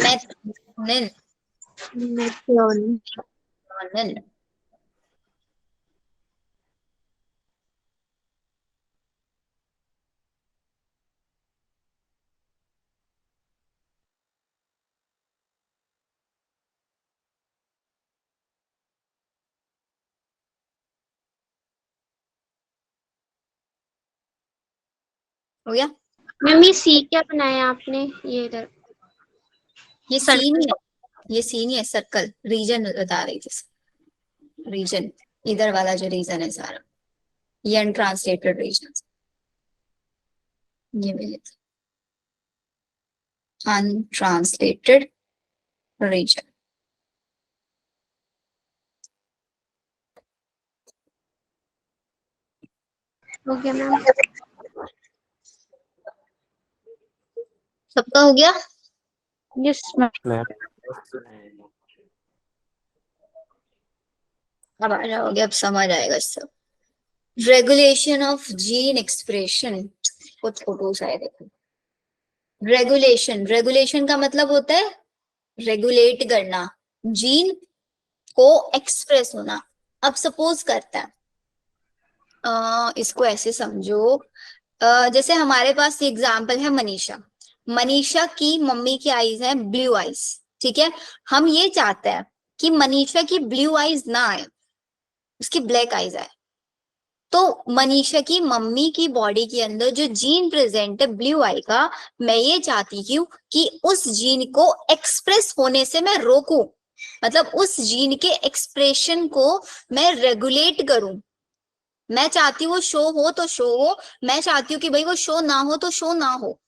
मेथनिन। Methionine. हो गया? मैम ये सी क्या बनाया आपने? ये इधर ये सी नहीं है, ये सी नहीं है, सर्कल रीजन बता रही थी। रीजन इधर वाला जो रीजन है सारा, ये अनट्रांसलेटेड रीजन। ये मिले अनट्रांसलेटेड रीजन। हो गया मैम। सबका हो गया? Yes ma'am. अब आ जाओगे, अब समझ आएगा सब। रेगुलेशन ऑफ जीन एक्सप्रेशन, कुछ फोटोज आए देखो। रेगुलेशन, रेगुलेशन का मतलब होता है रेगुलेट करना, जीन को एक्सप्रेस होना। अब सपोज करता है इसको ऐसे समझो, जैसे हमारे पास एग्जाम्पल है मनीषा। मनीषा की मम्मी की आईज है ब्लू आईज, ठीक है। हम ये चाहते हैं कि मनीषा की ब्लू आईज ना आए, उसकी ब्लैक आईज आए। तो मनीषा की मम्मी की बॉडी के अंदर जो जीन प्रेजेंट है ब्लू आई का, मैं ये चाहती हूँ कि उस जीन को एक्सप्रेस होने से मैं रोकूं, मतलब उस जीन के एक्सप्रेशन को मैं रेगुलेट करूं। मैं चाहती हूँ वो शो हो तो शो हो, मैं चाहती हूँ कि भाई वो शो ना हो तो शो ना हो।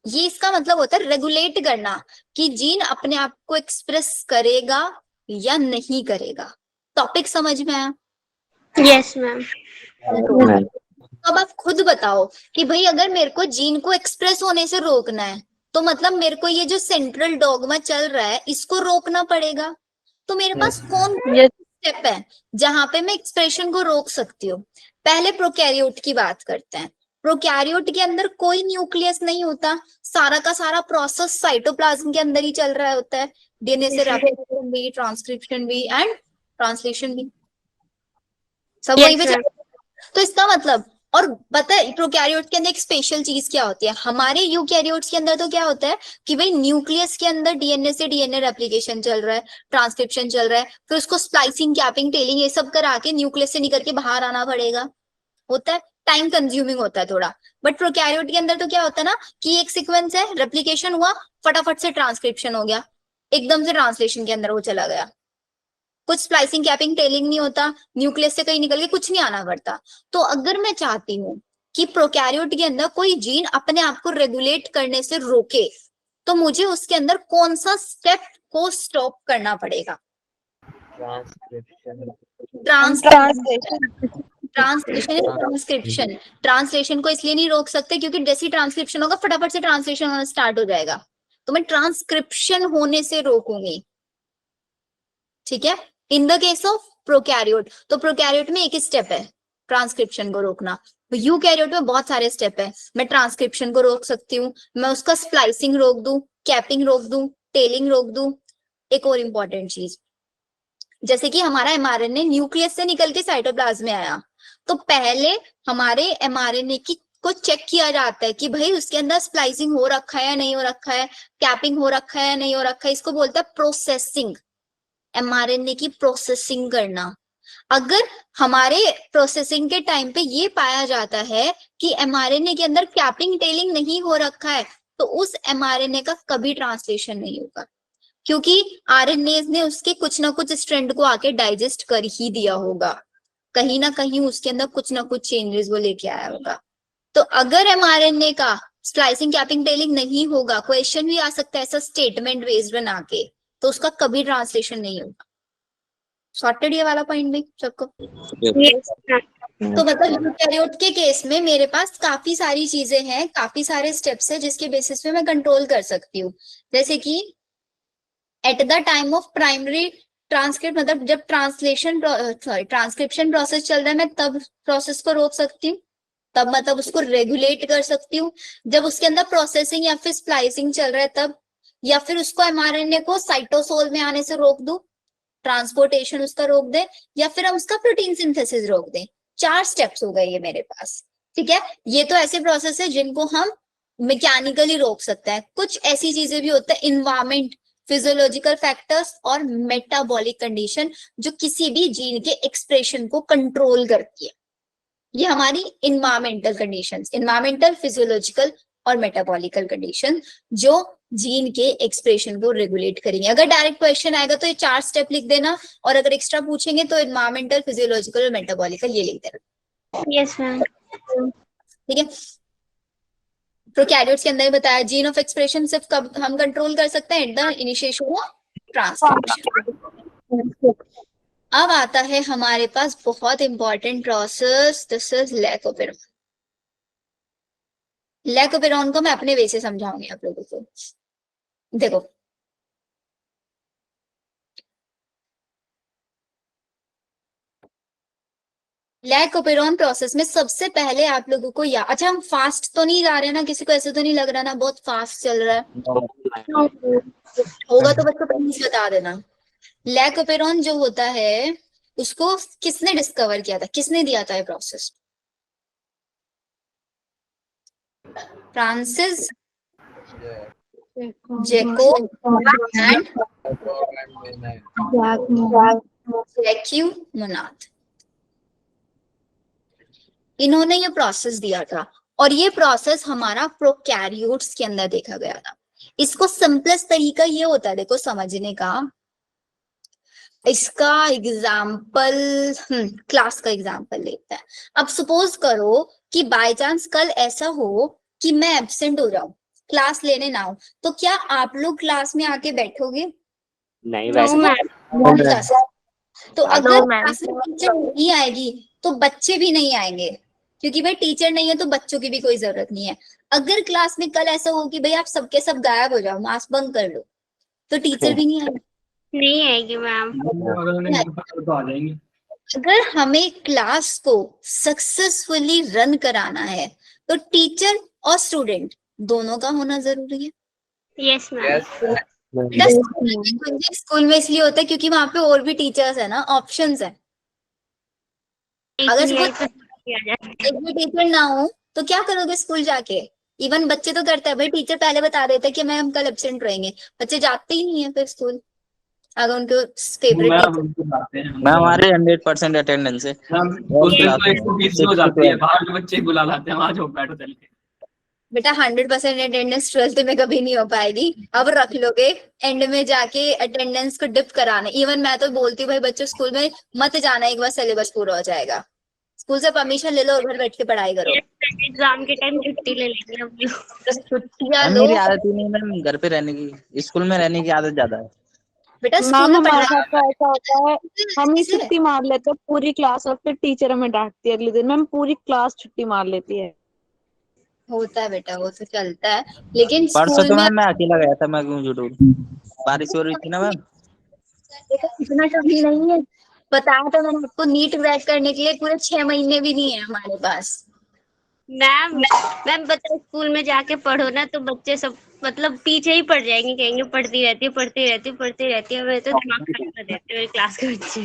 ये इसका मतलब होता है रेगुलेट करना, कि जीन अपने आप को एक्सप्रेस करेगा या नहीं करेगा। टॉपिक समझ में आया? Yes ma'am. अब आप खुद बताओ कि भाई अगर मेरे को जीन को एक्सप्रेस होने से रोकना है तो मतलब मेरे को ये जो सेंट्रल डॉगमा चल रहा है इसको रोकना पड़ेगा। तो मेरे पास कौन स्टेप है जहां पे मैं एक्सप्रेशन को रोक सकती हूँ? पहले प्रोकैरियोट की बात करते हैं। प्रोकैरियोट के अंदर कोई न्यूक्लियस नहीं होता, सारा का सारा प्रोसेस साइटोप्लाज्म के अंदर ही चल रहा होता है। डीएनए से रेप्लिकेशन भी, ट्रांसक्रिप्शन भी एंड ट्रांसलेशन भी, सब वही पे। तो इसका मतलब और पता है प्रोकैरियोट के अंदर एक स्पेशल चीज क्या होती है, हमारे यूकैरियोट्स के अंदर तो क्या होता है कि भाई न्यूक्लियस के अंदर डीएनए से डीएनए रेप्लिकेशन चल रहा है, ट्रांसक्रिप्शन चल रहा है, फिर उसको स्प्लाइसिंग, कैपिंग, टेलिंग ये सब करा के न्यूक्लियस से निकल के बाहर आना पड़ेगा, होता है, टाइम कंज्यूमिंग होता है थोड़ा। बट प्रोकैरियोट के अंदर तो क्या होता है ना कि एक सीक्वेंस है, रेप्लिकेशन हुआ, फटाफट से ट्रांसक्रिप्शन हो गया, एकदम से ट्रांसलेशन के अंदर वो चला गया, कुछ स्प्लाइसिंग, कैपिंग, टेलिंग नहीं होता, न्यूक्लियस से कहीं निकल के कुछ नहीं आना पड़ता। तो अगर मैं चाहती हूँ कि प्रोकैरियोट के अंदर कोई जीन अपने आप को रेगुलेट करने से रोके, तो मुझे उसके अंदर कौन सा स्टेप को स्टॉप करना पड़ेगा? ट्रांसक्रिप्शन। ट्रांसलेशन को इसलिए नहीं रोक सकते क्योंकि जैसे ट्रांसक्रिप्शन होगा फटाफट से ट्रांसलेशन होना स्टार्ट हो जाएगा, तो मैं ट्रांसक्रिप्शन होने से रोकूंगी, ठीक है, in the case of prokaryote. तो प्रोकैरियोट में एक ही स्टेप है ट्रांसक्रिप्शन को रोकना, तो यूकैरियोट में बहुत सारे स्टेप है। मैं ट्रांसक्रिप्शन को रोक सकती हूँ, मैं उसका स्प्लाइसिंग रोक दूं, कैपिंग रोक दूं, टेलिंग रोक दूं। एक और इम्पोर्टेंट चीज, जैसे कि हमारा एमआरएनए न्यूक्लियस से निकल के साइटोप्लाज्म में आया, तो पहले हमारे एमआरएनए की को चेक किया जाता है कि भाई उसके अंदर स्प्लाइसिंग हो रखा है या नहीं हो रखा है, कैपिंग हो रखा है या नहीं हो रखा है, इसको बोलता है प्रोसेसिंग, एमआरएनए की प्रोसेसिंग करना। अगर हमारे प्रोसेसिंग के टाइम पे ये पाया जाता है कि एमआरएनए के अंदर कैपिंग, टेलिंग नहीं हो रखा है, तो उस एमआरएनए का कभी ट्रांसलेशन नहीं होगा, क्योंकि आरएनए ने उसके कुछ ना कुछ स्ट्रैंड को आके डाइजेस्ट कर ही दिया होगा, कहीं ना कहीं उसके अंदर कुछ ना कुछ चेंजेस वो लेके आया होगा। तो अगर एमआरएनए का स्प्लाइसिंग, कैपिंग, टेलिंग नहीं होगा, क्वेश्चन भी आ सकता है ऐसा स्टेटमेंट बेस्ड बना के, तो उसका कभी ट्रांसलेशन नहीं होगा। सॉर्टेड ये वाला पॉइंट भी सबको? तो मतलब यूकैरियोट के केस में मेरे पास काफी सारी चीजें हैं, काफी सारे स्टेप्स है जिसके बेसिस पे मैं कंट्रोल कर सकती हूँ। जैसे कि at the time of primary transcript, मतलब जब ट्रांसक्रिप्शन प्रोसेस चल रहा है, मैं तब प्रोसेस को रोक सकती हूँ, तब मतलब उसको रेगुलेट कर सकती हूँ। जब उसके अंदर प्रोसेसिंग या फिर स्प्लाइसिंग चल रहा है तब, या फिर उसको एमआरएनए को साइटोसोल में आने से रोक दूं, ट्रांसपोर्टेशन उसका रोक दे, या फिर हम उसका प्रोटीन सिंथेसिस रोक दें। 4 स्टेप्स हो गए ये मेरे पास, ठीक है। ये तो ऐसे प्रोसेस है जिनको हम मैकेनिकली रोक सकते हैं। कुछ ऐसी चीजें भी होती है, इन्वायरमेंट, फिजियोलॉजिकल फैक्टर्स और मेटाबॉलिक कंडीशन, जो किसी भी जीन के एक्सप्रेशन को कंट्रोल करती है। ये हमारी इन्वायरमेंटल कंडीशंस, इन्वायरमेंटल, फिजियोलॉजिकल और मेटाबॉलिकल कंडीशन जो जीन के एक्सप्रेशन को रेगुलेट करेंगे। अगर डायरेक्ट क्वेश्चन आएगा तो ये 4 स्टेप लिख देना, और अगर एक्स्ट्रा पूछेंगे तो इन्वायरमेंटल, फिजियोलॉजिकल और मेटाबॉलिकल ये लिख देना। Yes ma'am. ठीक है। प्रोकैरियोट्स के अंदर ही बताया, जीन ऑफ एक्सप्रेशन सिर्फ कब हम कंट्रोल कर सकते हैं, at the initiation of transcription. अब आता है हमारे पास बहुत important process, this is lac operon. Lac operon को मैं अपने वे से समझाऊंगी आप लोगों को। देखो, लैकोपेरॉन प्रोसेस में सबसे पहले आप लोगों को अच्छा हम फास्ट तो नहीं जा रहे ना, किसी को ऐसे तो नहीं लग रहा ना बहुत फास्ट चल रहा है? होगा तो बच्चों प्लीज बता देना। लैकोपेरॉन जो होता है उसको किसने डिस्कवर किया था, किसने दिया था ये प्रोसेस? फ्रांसिस जैकोब एंड जैक्यू मोनाथ, इन्होंने ये प्रोसेस दिया था, और ये प्रोसेस हमारा प्रोकैरियोट्स के अंदर देखा गया था। इसको सिंपलेस्ट तरीका ये होता है देखो समझने का, इसका एग्जाम्पल क्लास का एग्जाम्पल लेते हैं। अब सपोज करो कि बाय चांस कल ऐसा हो कि मैं एब्सेंट हो जाऊं, क्लास लेने ना हो, तो क्या आप लोग क्लास में आके बैठोगे? नहीं तो अगर क्लास में टीचर नहीं आएगी तो बच्चे भी नहीं आएंगे, क्योंकि भाई टीचर नहीं है तो बच्चों की भी कोई जरूरत नहीं है। अगर क्लास में कल ऐसा हो कि भाई आप सबके सब गायब हो जाओ, मास्क बंद कर लो, तो टीचर भी नहीं आएगी। नहीं आएगी मैम। तो आ जाएंगे। अगर हमें क्लास को सक्सेसफुली रन कराना है तो टीचर और स्टूडेंट दोनों का होना जरूरी है। Yes ma'am. स्कूल में इसलिए होता है क्योंकि वहां पे और भी टीचर्स है ना, ऑप्शंस है। अगर किया जाए। एक भी टीचर ना हो तो क्या करोगे स्कूल जाके? इवन बच्चे तो करते हैं भाई, टीचर पहले बता देते हैं कि मैम कल एब्सेंट रहेंगे, बच्चे जाते ही नहीं है फिर स्कूल अगर उनको फेवरेट मैम टीचर। हमको लाते हैं, मैम हमारे 100% अटेंडेंस है मैम और उस दिन क्लास तो में 120 भी हो 6 to जाती है, 12। बाहर के बच्चे ही बुला लाते हैं, वहां जाओ बैठो चल के। बेटा 100% अटेंडेंस 12th में कभी नहीं हो पाएगी, अब रख लोगे एंड में जाके अटेंडेंस को डिप कराने। इवन मैं तो बोलती हूँ भाई बच्चों स्कूल में मत जाना, एक बार सिलेबस पूरा हो जाएगा, स्कूल से परमिशन ले लो और घर बैठ के पढ़ाई करो। एग्जाम के टाइम छुट्टी ले लेंगे हम लोग। बस छुट्टियां मैम लो। मेरी आदत ही नहीं मैम घर पे रहने की, स्कूल में रहने की आदत ज्यादा है। बेटा स्कूल मैम में हमारे पढ़ाई साथ तो ऐसा होता है, हम ही कैसे है? छुट्टी मार लेते हैं पूरी क्लास और फिर टीचर हमें डांटती है अगले दिन। मैम पूरी क्लास छुट्टी मार लेती है। होता है बेटा, वो तो चलता है, लेकिन परसों स्कूल तो में मैम मैं अकेला गया था, मैं क्यों झूठ बोलूं, बारिश हो रही थी ना मैम। बेटा इतना कभी नहीं है, बताया तो मैंने आपको, नीट क्रैक करने के लिए पूरे 6 महीने भी नहीं है हमारे पास। मैम मैम पता है स्कूल में जाके पढ़ो ना तो बच्चे सब मतलब पीछे ही पड़ जाएंगे, कहेंगे पढ़ती रहती है पढ़ती रहती है पढ़ती रहती है। मेरे तो दिमाग खराब कर देते हैं मेरी क्लास के बच्चे।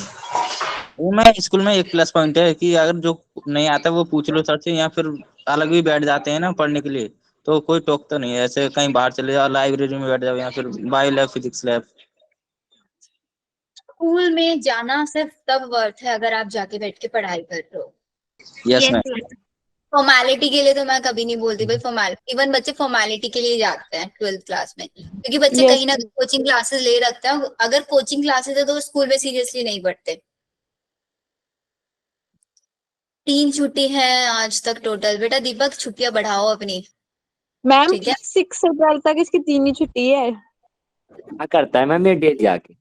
वो मैं स्कूल में एक प्लस पॉइंट है कि अगर जो नहीं आता वो पूछ लो सर से, या फिर अलग भी बैठ जाते हैं ना पढ़ने के लिए, तो कोई टोकता नहीं है। ऐसे कहीं बाहर चले जाओ, लाइब्रेरी में बैठ जाओ, या फिर bio lab, physics lab. School में जाना सिर्फ तब वर्थ है अगर आप जाके बैठ के पढ़ाई कर रहे हो। Yes yes ma'am. Ma'am. Formality के लिए तो मैं कभी नहीं बोलती भाई, फॉर्मेलिटी इवन बच्चे फॉर्मेलिटी के लिए जाते हैं 12th क्लास में, क्योंकि बच्चे यस कहीं ना कहीं कोचिंग क्लासेस ले रखते हैं, अगर कोचिंग क्लासेस है तो वो स्कूल में सीरियसली नहीं पढ़ते। 3 छुट्टी है आज तक टोटल, बेटा दीपक छुट्टियां बढ़ाओ अपनी, मैम ठीक है? 6 से 12 तक इसकी 3 ही छुट्टी है। क्या करता है मैम ये डेली आके?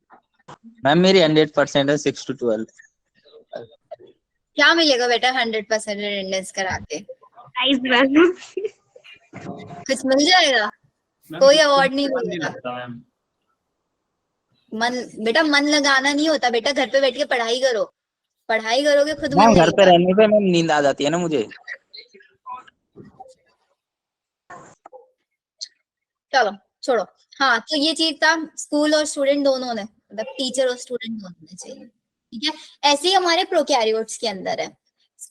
मैम मेरी 100% है 6 to 12। क्या मिलेगा बेटा 100% अटेंडेंस करा के? Nice ma'am. कुछ मिल जाएगा? मैम कोई कुछ अवार्ड नहीं मन नहीं मिलेगा। लगता मैम। मन, बेटा मन लगाना नहीं होता बेटा, घर पे बैठ के पढ़ाई करो, पढ़ाई करोगे खुद मन मैम घर पे लगेगा। रहने पे मैम नींद आ जाती है ना मुझे। चलो छोड़ो। हाँ तो ये चीज था, स्कूल और स्टूडेंट दोनों ने, मतलब टीचर और स्टूडेंट दोनों ने चाहिए, ठीक है? ऐसे ही हमारे प्रोकैरियोट्स के अंदर है।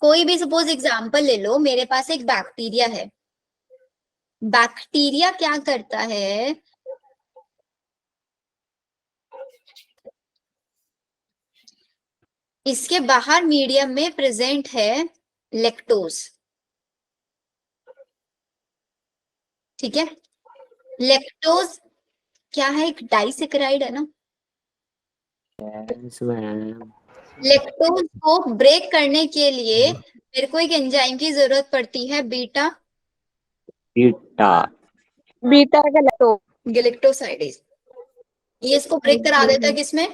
कोई भी सपोज एग्जांपल ले लो, मेरे पास एक बैक्टीरिया है, बैक्टीरिया क्या करता है, इसके बाहर मीडियम में प्रेजेंट है लेक्टोज, ठीक है? लेक्टोज क्या है? एक डाइसेकेराइड है ना। Yes ma'am. लेक्टोज को ब्रेक करने के लिए मेरे को एक एंजाइम की जरूरत पड़ती है, बीटा बीटा बीटा गैलेक्टो। गैलेक्टोसाइडेज। ये इसको ब्रेक करा देता है किसमें?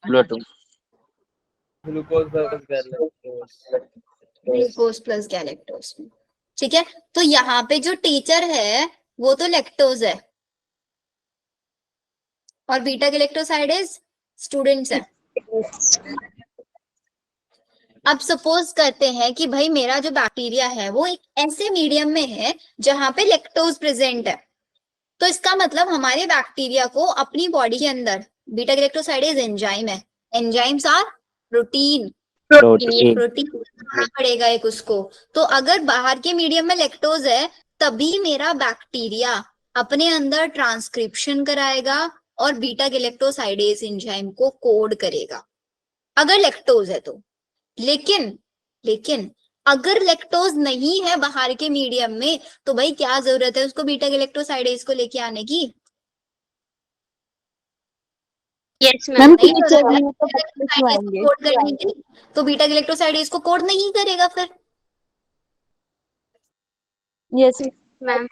Pluto. Glucose plus galactose. Glucose plus galactose, ठीक है? तो यहाँ पे जो टीचर है वो तो लेक्टोज है और बीटा गैलेक्टोसाइडेज स्टूडेंट्स है। अब सपोज करते हैं कि भाई मेरा जो बैक्टीरिया है वो एक ऐसे मीडियम में है जहां पे लेक्टोज प्रेजेंट है, तो इसका मतलब हमारे बैक्टीरिया को अपनी बॉडी के अंदर बीटा गैलेक्टोसाइडेज एंजाइम है, enzymes are protein, protein. Protein पड़ेगा एक उसको। तो अगर बाहर के मीडियम में लेक्टोज है तभी मेरा बैक्टीरिया अपने अंदर ट्रांसक्रिप्शन कराएगा और बीटा गैलेक्टोसाइडेज एंजाइम को कोड करेगा, अगर लेक्टोज है तो। लेकिन लेकिन अगर लेक्टोज नहीं है बाहर के मीडियम में तो भाई क्या जरूरत है उसको बीटा गैलेक्टोसाइडेज को लेके आने की? Yes ma'am ma'am. नहीं तो टीचर नहीं है तो बच्चे क्यों गैलेक्टोसाइडेज आएंगे? को कोड करने की, तो बीटा गैलेक्टोसाइडेज को कोड नहीं करेगा फिर। यस मैम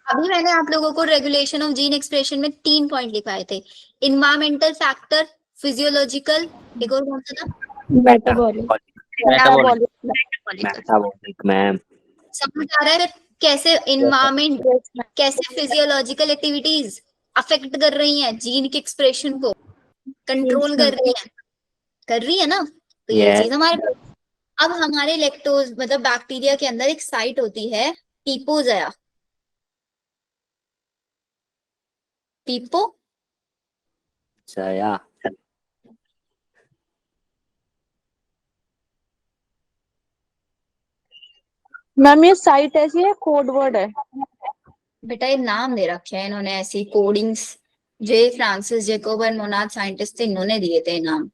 अभी मैंने आप लोगों को रेगुलेशन ऑफ जीन एक्सप्रेशन में 3 पॉइंट लिखाए थे, इन्वायरमेंटल फैक्टर, फिजियोलॉजिकल, एक और कौन सा था? Metabolic. Metabolic. Metabolic. Metabolic ma'am. समझ आ रहा है कैसे इन्वायरमेंट, कैसे फिजियोलॉजिकल एक्टिविटीज अफेक्ट कर रही हैं जीन के एक्सप्रेशन को, कंट्रोल कर रही है ना? तो ये यस। चीज हमारे पास। अब हमारे लेक्टोज मतलब बैक्टीरिया के अंदर एक साइट होती है टीपोजया, टीपो जया। मैम ये साइट ऐसी है, कोड वर्ड है? बेटा ये नाम दे रखे हैं इन्होंने ऐसी कोडिंग्स, जे फ्रांसिस जेकोब मोनार्ड साइंटिस्ट थे, इन्होंने दिए थे नाम,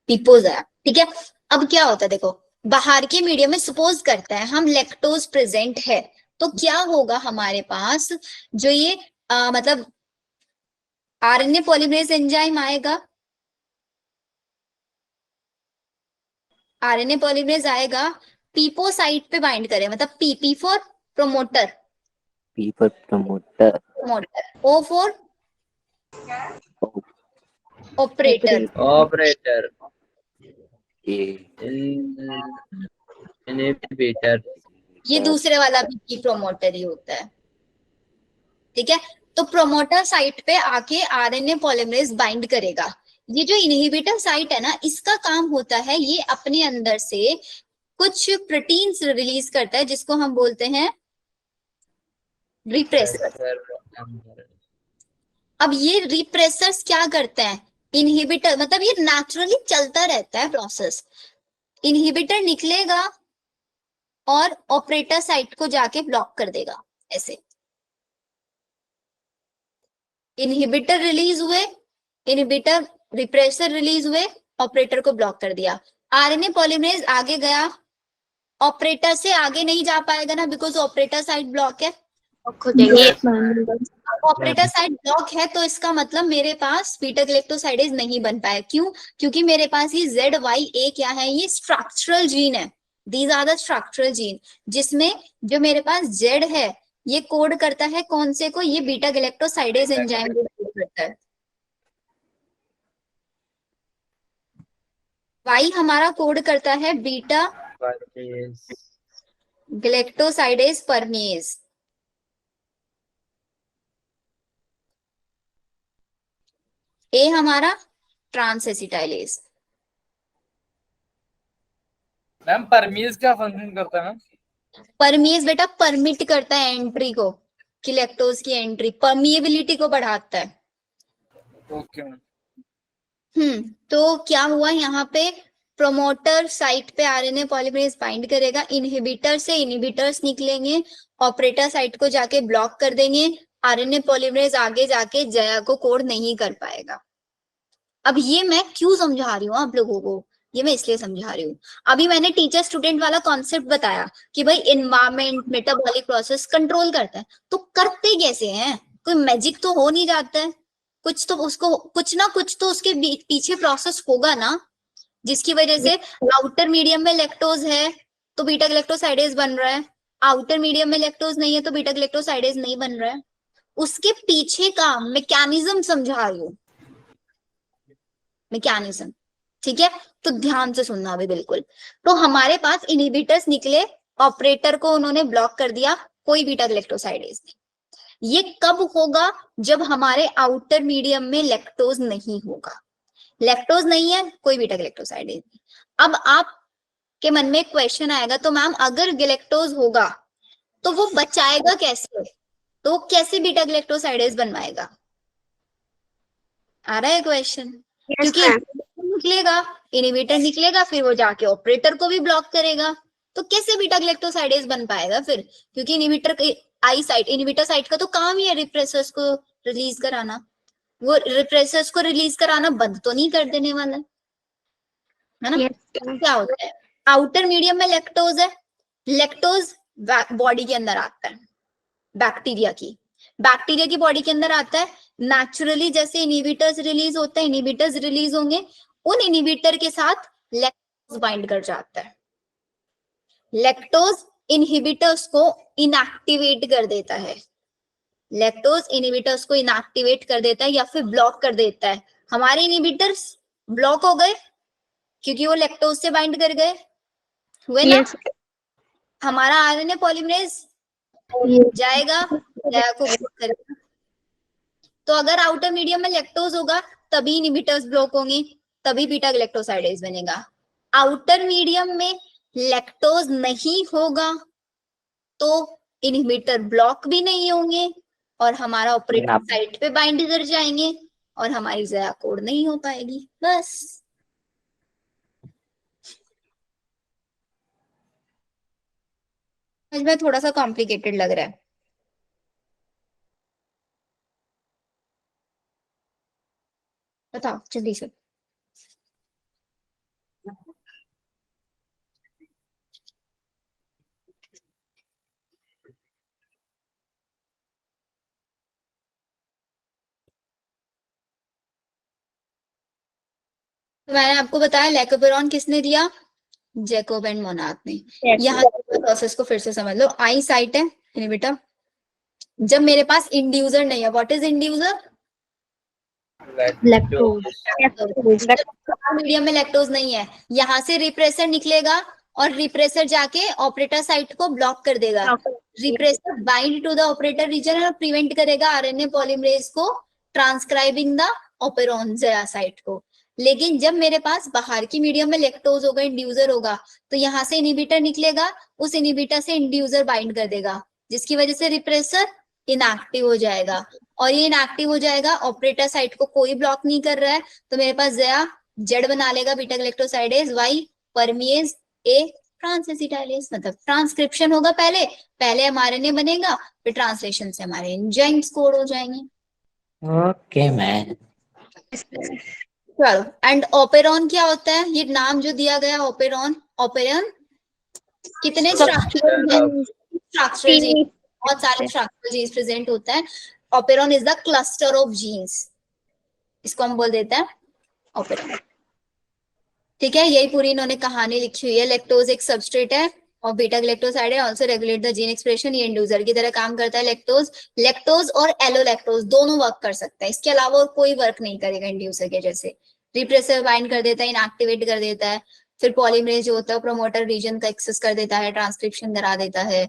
पीपोज ऐप। ठीक है, अब क्या होता है देखो, बाहर के मीडियम में सपोज करते हैं हम लैक्टोज प्रेजेंट है, तो क्या होगा हमारे पास, जो ये मतलब आरएनए पॉलीमरेज एंजाइम आएगा, आरएनए पॉलीमरेज आएगा, पीपो साइट पे बाइंड करे, मतलब P P for promoter, P for promoter. Promoter, O for operator, operator, A. Inhibitor, ये दूसरे वाला भी प्रोमोटर ही होता है। ठीक है, तो प्रोमोटर साइट पे आके आरएनए पॉलीमरेज बाइंड करेगा। ये जो इनहिबिटर साइट है ना, इसका काम होता है ये अपने अंदर से कुछ प्रोटीन्स रिलीज करता है जिसको हम बोलते हैं रिप्रेसर। अब ये रिप्रेसर्स क्या करते हैं, इनहिबिटर, मतलब ये नेचुरली चलता रहता है प्रोसेस, इनहिबिटर निकलेगा और ऑपरेटर साइट को जाके ब्लॉक कर देगा। ऐसे इनहिबिटर रिलीज हुए, इनहिबिटर रिप्रेसर रिलीज हुए, ऑपरेटर को ब्लॉक कर दिया। आरएनए पॉलीमरेज आगे गया, ऑपरेटर से आगे नहीं जा पाएगा ना, बिकॉज ऑपरेटर साइट ब्लॉक है। ऑपरेटर साइट ब्लॉक है तो इसका मतलब मेरे पास बीटा गैलेक्टोसाइडेज नहीं बन पाया। क्यों? क्योंकि मेरे पास ये ZYA क्या है, ये स्ट्रक्चरल जीन है, these are the structural gene, जिसमें जो मेरे पास Z है ये कोड करता है कौन से को, ये बीटा गैलेक्टोसाइडेज एंजाइम को कोड करता है। Y हमारा कोड करता है बीटा गैलेक्टोसाइडेज परमेज। ए हमारा ट्रांस एसिटाइलेज। मैम परमीज क्या फंक्शन करता है मैम? परमीज बेटा परमिट करता है एंट्री को, कि लैक्टोज की एंट्री, परमिएबिलिटी को बढ़ाता है। Okay ma'am. तो क्या हुआ यहाँ पे, प्रोमोटर साइट पे आरएनए पॉलीमरेज बाइंड करेगा, इनहिबिटर से इनहिबिटर्स निकलेंगे, ऑपरेटर साइट को जाके ब्लॉक कर देंगे, आरएनए पॉलीमरेज आगे जाके जया को कोड नहीं कर पाएगा। अब ये मैं क्यों समझा रही हूँ आप लोगों को, ये मैं इसलिए समझा रही हूँ, अभी मैंने टीचर स्टूडेंट वाला कॉन्सेप्ट बताया कि भाई एनवायरमेंट मेटाबॉलिक प्रोसेस कंट्रोल करता है, तो करते कैसे हैं, कोई मैजिक तो हो नहीं जाता है, कुछ तो उसको कुछ ना कुछ तो उसके पीछे प्रोसेस होगा ना, जिसकी वजह से आउटर मीडियम में लैक्टोज है तो बीटा गैलेक्टोसाइडेज बन रहा है, आउटर मीडियम में लैक्टोज नहीं है तो बीटा गैलेक्टोसाइडेज नहीं बन रहा है। उसके पीछे का मैकेनिज्म समझा रही हूँ, मैकेनिज्म। ठीक है, तो ध्यान से सुनना अभी बिल्कुल। तो हमारे पास इनहिबिटर्स निकले, ऑपरेटर को उन्होंने ब्लॉक कर दिया, कोई बीटा गैलेक्टोसाइडेज नहीं। ये कब होगा, जब हमारे आउटर मीडियम में लैक्टोज नहीं होगा, लैक्टोज नहीं है कोई बीटा गैलेक्टोसाइडेज नहीं। अब आपके मन में एक क्वेश्चन आएगा, तो मैम अगर गैलेक्टोज होगा तो वो बचाएगा कैसे, तो कैसे बीटा गैलेक्टोसाइडेज बनवाएगा, आ रहा है क्वेश्चन? क्योंकि निकलेगा, इनहिबिटर निकलेगा, फिर वो जाके ऑपरेटर को भी ब्लॉक करेगा, तो कैसे बीटा गैलेक्टोसाइडेज बन पाएगा फिर, क्योंकि इनहिबिटर आई साइट, इनहिबिटर साइट का तो काम ही है रिप्रेसर्स को रिलीज कराना, वो रिप्रेसर्स को रिलीज कराना बंद तो नहीं कर देने वाला है ना। क्या होता है, आउटर मीडियम में लैक्टोज है, लैक्टोज बॉडी के अंदर आता है, बैक्टीरिया की बॉडी के अंदर आता है नेचुरली, जैसे इनहिबिटर्स रिलीज होता है, इनहिबिटर्स रिलीज होंगे, उन इनहिबिटर के साथ लैक्टोज बाइंड कर जाता है, लैक्टोज इनहिबिटर्स को इनएक्टिवेट कर देता है, लैक्टोज इनहिबिटर्स को इनएक्टिवेट कर देता है या फिर ब्लॉक कर देता है। हमारे इनहिबिटर्स ब्लॉक हो गए क्योंकि वो लैक्टोज से बाइंड कर गए, हुए ना। हमारा आरएनए पॉलीमरेज जाएगा, जया को ब्लॉक करेगा। तो अगर आउटर मीडियम में लैक्टोज होगा तभी इनहिबिटर्स ब्लॉक होंगे, तभी बीटा गैलेक्टोसाइडेज बनेगा। आउटर मीडियम में लैक्टोज नहीं होगा तो इनहिबिटर ब्लॉक भी नहीं होंगे और हमारा ऑपरेटर साइट पे बाइंड कर जाएंगे और हमारी जया कोड नहीं हो पाएगी, बस। समझ में थोड़ा सा कॉम्प्लिकेटेड लग रहा है। बताओ जल्दी से। तो मैंने आपको बताया लैकोपेरॉन किसने दिया, जैकोब एंड मोनार्ड ने। यहाँ प्रोसेस को फिर से समझ लो। आई साइट है इनहिबिटर। जब मेरे पास इंड्यूसर नहीं है, व्हाट इज इंड्यूसर? मीडियम में लैक्टोज नहीं है, यहाँ से रिप्रेसर निकलेगा और रिप्रेसर जाके ऑपरेटर साइट को ब्लॉक कर देगा। Repressor bind to the operator region और प्रिवेंट करेगा आरएनए पॉलीमरेज को ट्रांसक्राइबिंग द ऑपेरॉन साइट को। लेकिन जब मेरे पास बाहर की मीडियम में लैक्टोज होगा, इंड्यूसर होगा, तो यहाँ से इनहिबिटर निकलेगा, उस इनहिबिटर से इंड्यूसर बाइंड कर देगा, जिसकी वजह से रिप्रेसर इनएक्टिव हो जाएगा। और ये इनएक्टिव हो जाएगा, ऑपरेटर साइट को कोई ब्लॉक नहीं कर रहा है, तो मेरे पास जया जेड बना लेगा बीटा गैलेक्टोसाइडेज, वाई परमिएज, ए ट्रांसएसिटाइलेज। मतलब ट्रांसक्रिप्शन होगा पहले एमआरएनए बनेगा, फिर ट्रांसलेशन से हमारे एंजाइम्स कोड हो जाएंगे। Okay ma'am. चलो, एंड ऑपेरॉन क्या होता है? ये नाम जो दिया गया ऑपेरॉन, ऑपेरॉन कितने स्ट्रक्चरल जीन, बहुत सारे स्ट्रक्चरल जीन्स प्रेजेंट होता है। Operon is the cluster of genes, इसको हम बोल देते हैं ऑपेरॉन। ठीक है, यही पूरी इन्होंने कहानी लिखी हुई है। लैक्टोज एक सबस्ट्रेट है और बीटा गैलेक्टोसाइड है, also regulate the gene expression. ये इंड्यूसर की तरह काम करता है लैक्टोज। लैक्टोज और एलोलैक्टोज दोनों वर्क कर सकता है, इसके अलावा और कोई वर्क नहीं करेगा इंड्यूसर के जैसे। रिप्रेसर बाइंड कर देता है, इनएक्टिवेट कर देता है, फिर पॉलीमरेज जो होता है प्रोमोटर रीजन का एक्सेस कर देता है, ट्रांसक्रिप्शन करा देता है।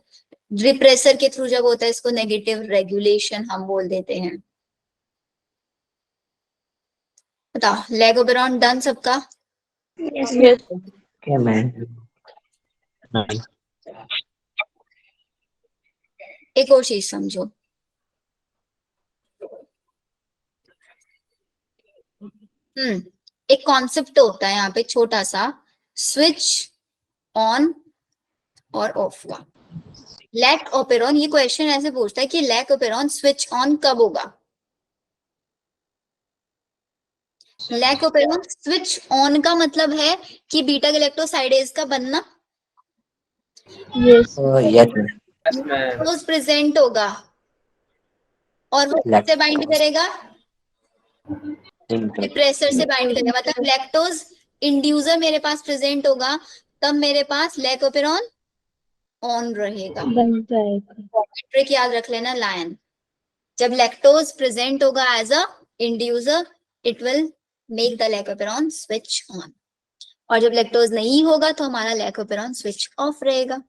रिप्रेसर के थ्रू जब होता है, इसको नेगेटिव रेगुलेशन हम बोल देते हैं। बताओ, लैगोपेरॉन डन सबका? Okay ma'am. एक और चीज समझो, एक कॉन्सेप्ट होता है यहाँ पे छोटा सा, स्विच ऑन और ऑफ का। लैक ऑपेरॉन, ये क्वेश्चन ऐसे पूछता है कि लैक ऑपेरॉन स्विच ऑन कब होगा? लैक ऑपेरॉन स्विच ऑन का मतलब है कि बीटा गैलेक्टोसाइडेज का बनना यस रोज प्रेजेंट होगा और वो किससे बाइंड करेगा? रिप्रेसर से बाइंड करेगा। मतलब लैक्टोज इंड्यूसर मेरे पास प्रेजेंट होगा, तब मेरे पास लैक ऑपेरॉन ऑन रहेगा। ट्रिक याद रख लेना लायन, जब लैक्टोज प्रेजेंट होगा as a inducer, it will make the lac operon switch on, और जब लैक्टोज नहीं होगा तो हमारा लैकोपेरॉन स्विच ऑफ रहेगा।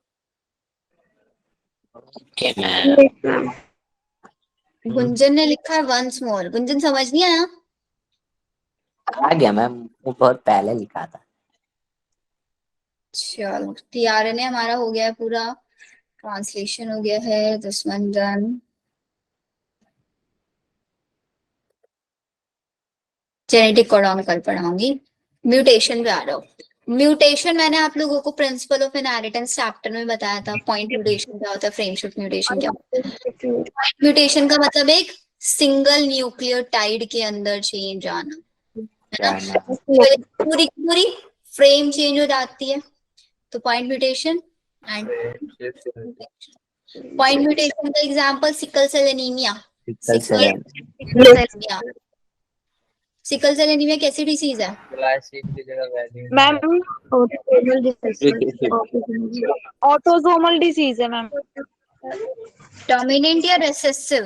गुंजन ने लिखा है वंस मोर। गुंजन समझ नहीं आया? आ गया मैम, वो बहुत पहले लिखा था। चलो, टीआरएनए हमारा हो गया है पूरा, ट्रांसलेशन हो गया है, this one done. Genetic codon कल पढ़ाऊंगी। म्यूटेशन पे आ रहा हूँ। म्यूटेशन मैंने आप लोगों को प्रिंसिपल ऑफ इनहेरिटेंस चैप्टर में बताया था। पॉइंट म्यूटेशन क्या होता है, फ्रेमशिफ्ट म्यूटेशन क्या होता है। म्यूटेशन का मतलब एक सिंगल न्यूक्लियोटाइड के अंदर चेंज आना, है ना? पूरी पूरी फ्रेम चेंज हो जाती है, तो point mutation. And point mutation का example sickle cell anaemia. Sickle cell anaemia कैसी डिसीज है? मैम ऑटोसोमल डिसीज है मैम। डोमिनेंट या रिसेसिव?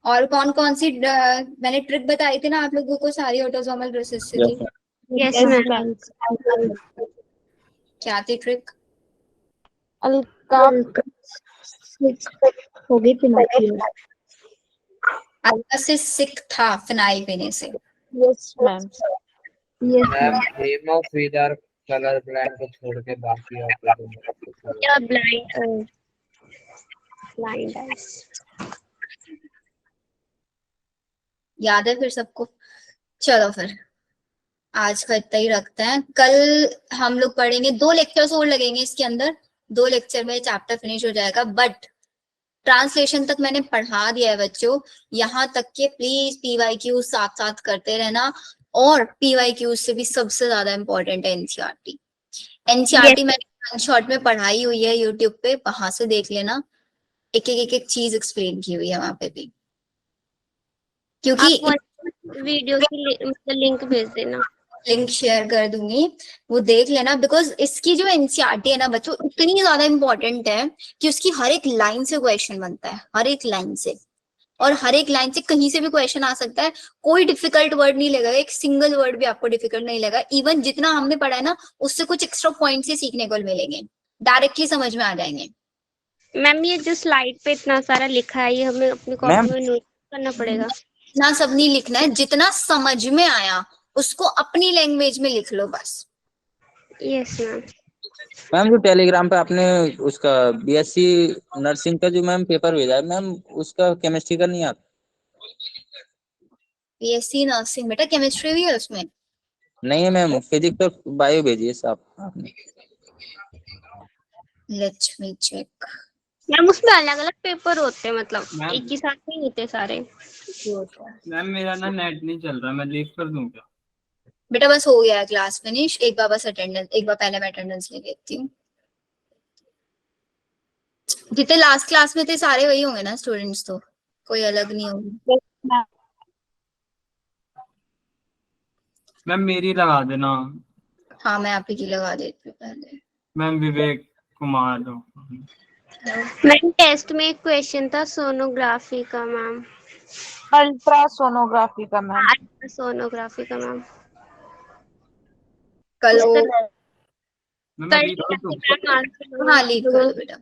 और कौन कौन सी मैंने ट्रिक बताई थी ना आप लोगों को, सारी ऑटोसोमल रिसेसिव की। Yes ma'am. क्या थी ट्रिक? अल्का से सिक था फिनाइल पीने से। Yes ma'am. Ma'am haemophilia colour blind को छोड़ के बाकी या ब्लाइंड आइज। याद है फिर सबको? चलो फिर आज का इतना ही रखते हैं। कल हम लोग पढ़ेंगे, 2 लेक्चर्स और लगेंगे इसके अंदर, 2 लेक्चर में चैप्टर फिनिश हो जाएगा। बट ट्रांसलेशन तक मैंने पढ़ा दिया है बच्चों, यहाँ तक के प्लीज PYQ साथ साथ करते रहना। और PYQ से भी सबसे ज्यादा इम्पोर्टेंट है NCERT। NCERT मैंने शॉर्ट में पढ़ाई हुई है यूट्यूब पे, वहां से देख लेना, एक चीज एक्सप्लेन की हुई है वहां पे भी, क्योंकि आप वीडियो की मतलब लिंक भेज देना। लिंक शेयर कर दूंगी, वो देख लेना। बिकॉज इसकी जो NCERT है ना बच्चों, इतनी ज्यादा इंपॉर्टेंट है कि उसकी हर एक लाइन से क्वेश्चन बनता है, हर एक लाइन से, और हर एक लाइन से कहीं से भी क्वेश्चन आ सकता है। कोई डिफिकल्ट वर्ड नहीं लगेगा, एक सिंगल वर्ड भी आपको डिफिकल्ट नहीं लगेगा। इवन जितना हमने पढ़ा है ना, उससे कुछ एक्स्ट्रा पॉइंट से सीखने को मिलेंगे, डायरेक्टली समझ में आ जाएंगे। मैम ये जो स्लाइड पे इतना सारा लिखा है, ये हमें अपनी मैम। कॉपी में नोट करना पड़ेगा? ना सब नहीं लिखना है, जितना समझ में आया उसको अपनी लैंग्वेज में लिख लो बस। Yes ma'am. मैम जो टेलीग्राम पे आपने उसका BSc नर्सिंग का जो मैम पेपर भेजा है मैम, उसका केमिस्ट्री का नहीं आता? BSc नर्सिंग, बेटा केमिस्ट्री भी है उसमें? नहीं है मैम, फिजिक्स और बायो भेजिए साहब आपने। Let me check. मैम उसमें अलग अलग पेपर होते हैं, मतलब मैम। एक ही साथ नहीं होते सारे? मैम मेरा ना नेट नहीं चल रहा, मैं लीव कर दूं क्या? बेटा बस हो गया है क्लास फिनिश, एक बार बस अटेंडेंस, एक बार पहले मैं अटेंडेंस ले लेती हूँ। जितने लास्ट क्लास में थे सारे वही होंगे ना स्टूडेंट्स, तो कोई अलग नहीं होंगे। मैम मेरी लगा देना। हाँ मैं आप ही की लगा देती हूँ पहले। मैम विवेक कुमार दो। मैम टेस्ट में एक क्वेश्चन था सोनोग्राफी का मैम। अल्ट्रासोनोग्राफी का मैम। सोनोग्राफी का मैम। कल वो मैम कल लीव कर दूं? मैम आंसर हाँ लीव कर दो बेटा।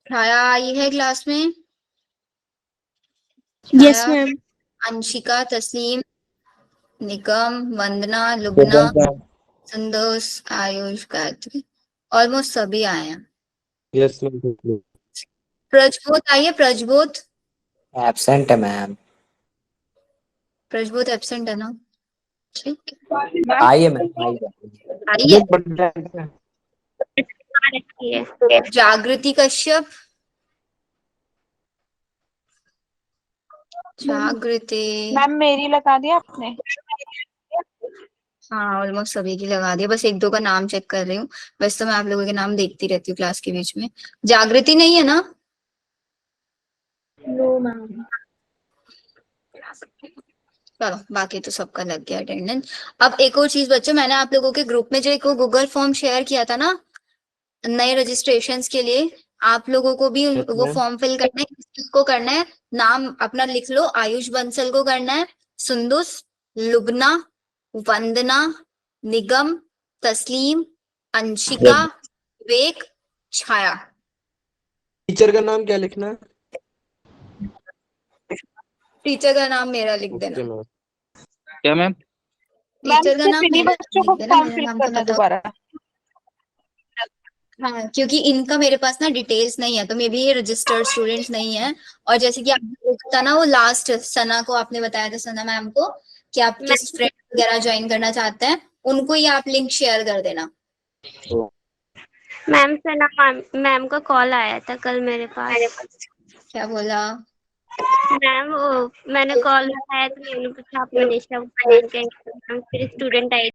छाया आई है क्लास में? यस छाया, मैम। अंशिका, तस्लीम, निगम, वंदना, लुबना, संदोष, आयुष, गायत्री, ऑलमोस्ट सभी आए हैं। Yes ma'am. प्रजबोध आई है? प्रजबोध, एब्सेंट है मैम। प्रजबोध एब्सेंट है ना? ठीक आई है मैम, आई है। आई है। रखी है। जागृति कश्यप, जागृति, मैम मेरी लगा दी आपने? हाँ ऑलमोस्ट सभी की लगा दिया, बस 1-2 का नाम चेक कर रही हूँ। वैसे तो मैं आप लोगों के नाम देखती रहती हूँ क्लास के बीच में। जागृति नहीं है ना? No ma'am. चलो बाकी तो सबका लग गया अटेंडेंस। अब एक और चीज बच्चों, मैंने आप लोगों के ग्रुप में जो एक गूगल फॉर्म शेयर किया था ना नए रजिस्ट्रेशंस के लिए, आप लोगों को भी वो फॉर्म फिल करना है। किसको करना है? नाम अपना लिख लो। आयुष बंसल को करना है, सुंदुस, लुबना, वंदना, निगम, तस्लीम, अंशिका, विवेक, छाया। टीचर का नाम क्या लिखना है? टीचर का नाम मेरा लिख देना। मैम। क्या मैम? टीचर का नाम इन्हीं मेरा बच्चों को लिख देना, फॉर्म मेरा फिल नाम तो करना बताओ। दोबारा। हाँ क्योंकि इनका मेरे पास ना डिटेल्स नहीं है, तो मे बी ये रजिस्टर्ड स्टूडेंट्स नहीं है। और जैसे कि आपने बताया ना, वो लास्ट सना को आपने बताया था, सना मैम को, कि आप किस फ्रेंड वगैरह ज्वाइन करना चाहते हैं, उनको ही आप लिंक शेयर कर देना। मैम सना मैम का कॉल आया था कल मेरे पास। क्या बोला? मैम वो मैंने कॉल लगाया तो मैंने पूछा आप मनीषा को फिर स्टूडेंट आई